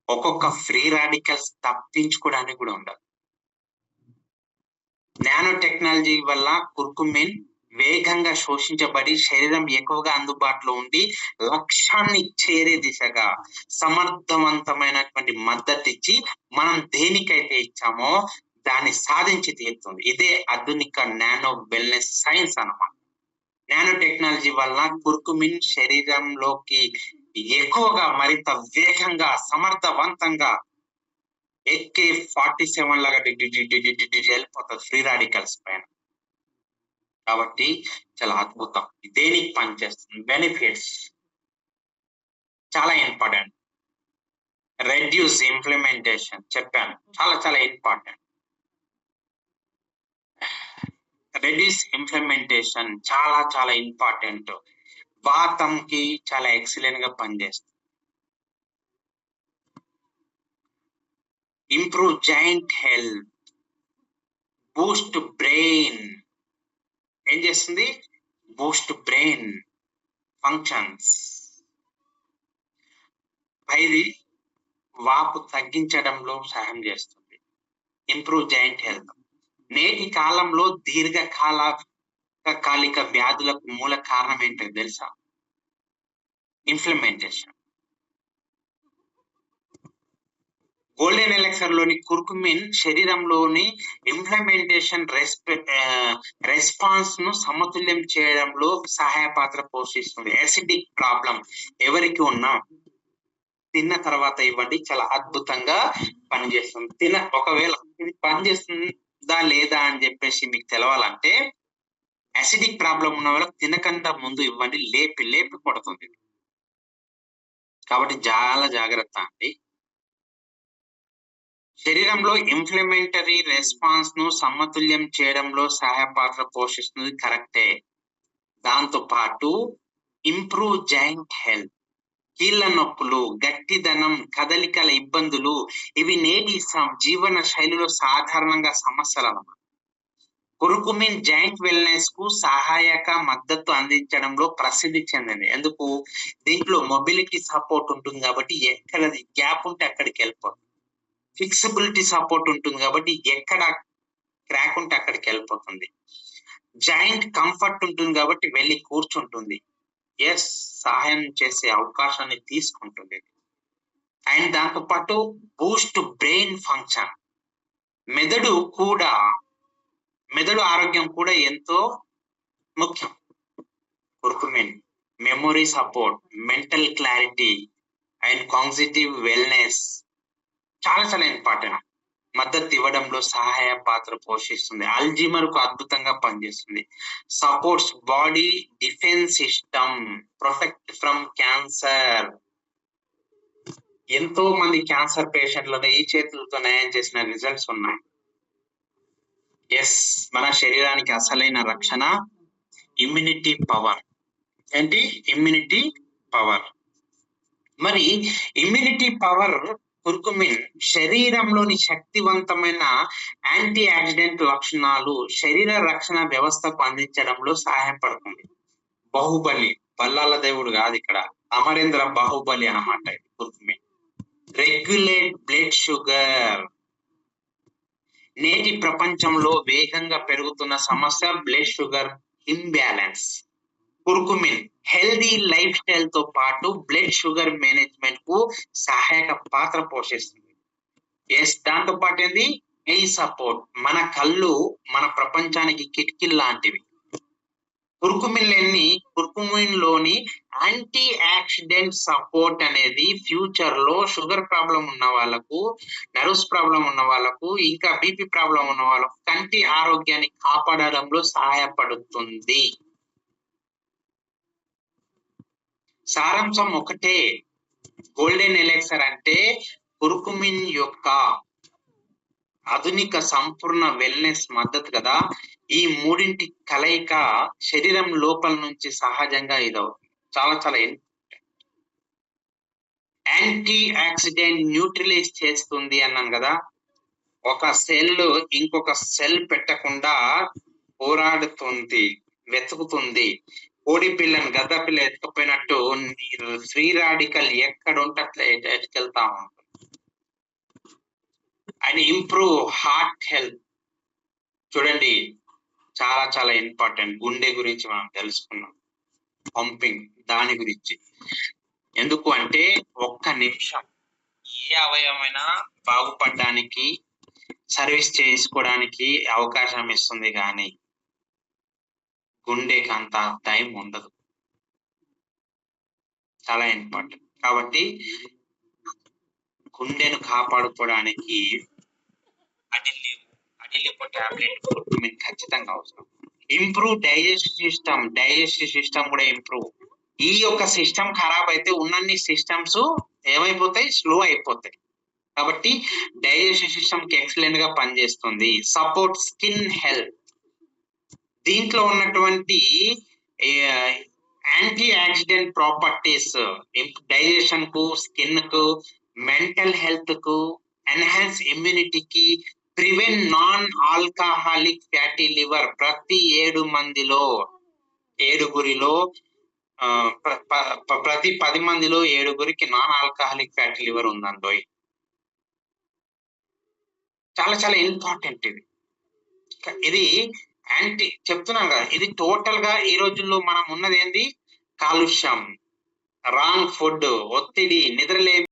ఒక్కొక్క ఫ్రీ రాడికల్స్ తప్పించుకోవడానికి కూడా ఉండదు. నానో టెక్నాలజీ వల్ల కుర్కుమిన్ వేగంగా శోషించబడి శరీరం ఎక్కువగా అందుబాటులో ఉండి లక్ష్యాన్ని చేరే దిశగా సమర్థవంతమైనటువంటి మద్దతు ఇచ్చి మనం దేనికైతే ఇచ్చామో దాన్ని సాధించి తీరుతుంది. ఇదే ఆధునిక నానో వెల్నెస్ సైన్స్ అన్నమాట. నానో టెక్నాలజీ వల్ల కుర్కుమిన్ శరీరంలోకి ఎక్కువగా మరింత వేగంగా సమర్థవంతంగా AK-47 లాగా వెళ్ళిపోతుంది ఫ్రీ రాడికల్స్ పైన. కాబట్టి చాలా అద్భుతం. దేనికి పనిచేస్తుంది? బెనిఫిట్స్ చాలా ఇంపార్టెంట్. రెడ్యూస్ ఇంప్లిమెంటేషన్ చెప్పాను, చాలా చాలా ఇంపార్టెంట్. రెడ్యూస్ ఇంప్లిమెంటేషన్ చాలా చాలా ఇంపార్టెంట్. వాతంకి చాలా ఎక్సలెంట్ గా పనిచేస్తుంది. Improve joint health, Boost brain. ఏం చేస్తుంది? Boost brain functions. ఇది వాపు తగ్గించడంలో సహాయం చేస్తుంది. Improve joint health. నేటి కాలంలో దీర్ఘకాలిక వ్యాధులకు మూల కారణం ఏంటో తెలుసా? ఇన్ఫ్లమేషన్. గోల్డెన్ ఎలెక్సర్ లోని కుర్కుమిన్ శరీరంలోని ఇన్ఫ్లమేషన్ రెస్పాన్స్ ను సమతుల్యం చేయడంలో సహాయ పాత్ర పోషిస్తుంది. యాసిడిక్ ప్రాబ్లం ఎవరికి ఉన్నా తిన్న తర్వాత ఇవ్వండి, చాలా అద్భుతంగా పనిచేస్తుంది. ఒకవేళ ఇది పనిచేస్తుందా లేదా అని చెప్పేసి మీకు తెలవాలంటే యాసిడిక్ ప్రాబ్లం ఉన్న వాళ్ళకి తినకుండా ముందు ఇవ్వండి, లేపి కొడుతుంది. కాబట్టి చాలా జాగ్రత్త అండి. శరీరంలో ఇన్ఫ్లమేటరీ రెస్పాన్స్ ను సమతుల్యం చేయడంలో సహాయ పాత్ర పోషిస్తుంది, కరెక్టే. దాంతో పాటు ఇంప్రూవ్ జాయింట్ హెల్త్, కీళ్ళ నొప్పులు, గట్టిదనం, కదలికల ఇబ్బందులు, ఇవి నేటి జీవన శైలిలో సాధారణంగా సమస్యలు అన్నమాట. కుర్కుమిన్ జాయింట్ వెల్నెస్ కు సహాయక మద్దతు అందించడంలో ప్రసిద్ధి చెందింది. ఎందుకు? దీంట్లో మొబిలిటీ సపోర్ట్ ఉంటుంది కాబట్టి ఎక్కడ గ్యాప్ ఉంటే అక్కడికి వెళ్ళిపోతుంది. ఫిక్సిబిలిటీ సపోర్ట్ ఉంటుంది కాబట్టి ఎక్కడ క్రాక్ ఉంటే అక్కడికి వెళ్ళిపోతుంది. జాయింట్ కంఫర్ట్ ఉంటుంది కాబట్టి వెళ్ళి కూర్చుంటుంది. సహాయం చేసే అవకాశాన్ని తీసుకుంటుంది. అండ్ దాంతో పాటు బూస్ట్ బ్రెయిన్ ఫంక్షన్, మెదడు ఆరోగ్యం కూడా ఎంతో ముఖ్యం. Curcumin memory support, mental clarity and cognitive wellness చాలా ఇంపార్టెంట్. మద్దతు ఇవ్వడంలో సహాయ పాత్ర పోషిస్తుంది. అల్జీమర్ కు అద్భుతంగా పనిచేస్తుంది. Supports body defence system, protect from cancer. ఎంతో మంది క్యాన్సర్ పేషెంట్లను ఈ చేతులతో నయం చేసిన రిజల్ట్స్ ఉన్నాయి. మన శరీరానికి అసలైన రక్షణ ఇమ్యూనిటీ పవర్. ఏంటి? Immunity power. మరి ఇమ్యూనిటీ పవర్ కుర్కుమిన్ శరీరంలోని శక్తివంతమైన యాంటీ ఆక్సిడెంట్ లక్షణాలు శరీర రక్షణ వ్యవస్థకు అందించడంలో సహాయపడుతుంది. బాహుబలి, బల్లాల దేవుడు కాదు ఇక్కడ, అమరేంద్ర బాహుబలి అన్నమాట కుర్కుమిన్. Regulate blood sugar. నేటి ప్రపంచంలో వేగంగా పెరుగుతున్న సమస్య blood sugar imbalance. Curcumin healthy life style తో పాటు బ్లడ్ షుగర్ మేనేజ్మెంట్ కు సహాయక పాత్ర పోషిస్తుంది. దాంతో పాటు ఏంది? I support. మన కళ్ళు మన ప్రపంచానికి కిటికీలు లాంటివి. కుర్కుమిన్ లోని యాంటీ ఆక్సిడెంట్ సపోర్ట్ అనేది ఫ్యూచర్ లో షుగర్ ప్రాబ్లం ఉన్న వాళ్ళకు, నర్వ్స్ ప్రాబ్లం ఉన్న వాళ్ళకు, ఇంకా బీపీ ప్రాబ్లం ఉన్న వాళ్ళకు కంటి ఆరోగ్యాన్ని కాపాడడంలో సహాయపడుతుంది. సారాంశం ఒకటే, గోల్డెన్ ఎలెక్సర్ అంటే కుర్కుమిన్ యొక్క ఆధునిక సంపూర్ణ వెల్నెస్ మద్దతు కదా. ఈ మూడింటి కలయిక శరీరం లోపల నుంచి సహజంగా ఇదవుతుంది. చాలా యాంటీ ఆక్సిడెంట్ న్యూట్రలైజ్ చేస్తుంది అన్నాను కదా. ఒక సెల్ ఇంకొక సెల్ పెట్టకుండా పోరాడుతుంది, వెతుకుతుంది. కోడి పిల్లని గద్ద పిల్ల ఎత్తుకుపోయినట్టు ఫ్రీ రాడికల్ ఎక్కడ ఉంటే అట్లా ఎట్టుకెళ్తా ఉంటుంది. And improve heart health. చూడండి, చాలా ఇంపార్టెంట్. గుండె గురించి మనం తెలుసుకున్నాం, పంపింగ్ దాని గురించి. ఎందుకు అంటే 1 నిమిషం ఏ అవయవమైనా బాగుపడడానికి, సర్వీస్ చేసుకోవడానికి అవకాశం ఇస్తుంది, కానీ గుండెకి అంత టైం ఉండదు. చాలా ఇంపార్టెంట్. కాబట్టి గుండెను కాపాడుకోవడానికి అడిలిపో టాబ్లెట్ కుర్కుమిన్ ఖచ్చితంగా అవసరం. ఇంప్రూవ్ డైజెస్టివ్ సిస్టమ్ కూడా ఇంప్రూవ్. ఈ యొక్క సిస్టమ్ ఖరాబ్ అయితే ఉన్నన్ని సిస్టమ్స్ ఏమైపోతాయి? స్లో అయిపోతాయి. కాబట్టి డైజెస్టివ్ సిస్టమ్ కి ఎక్సలెంట్ గా పనిచేస్తుంది. Support skin health. దీంట్లో ఉన్నటువంటి యాంటీ ఆక్సిడెంట్ ప్రాపర్టీస్ డైజెషన్ కు, స్కిన్ కు, మెంటల్ హెల్త్ కు, ఎన్హాన్స్ ఇమ్యూనిటీకి, prevent non alcoholic fatty liver. ప్రతి 7గురిలో ప్రతి 10 మందిలో 7గురికి నాన్ ఆల్కహాలిక్ ఫ్యాటీ లివర్ ఉందండోయ్. చాలా చాలా ఇంపార్టెంట్ ఇది. ఇది చెప్తున్నాం కదా, ఇది టోటల్ గా ఈ రోజుల్లో మనం ఉన్నది ఏంది? కాలుష్యం, రాంగ్ ఫుడ్, ఒత్తిడి, నిద్రలేమి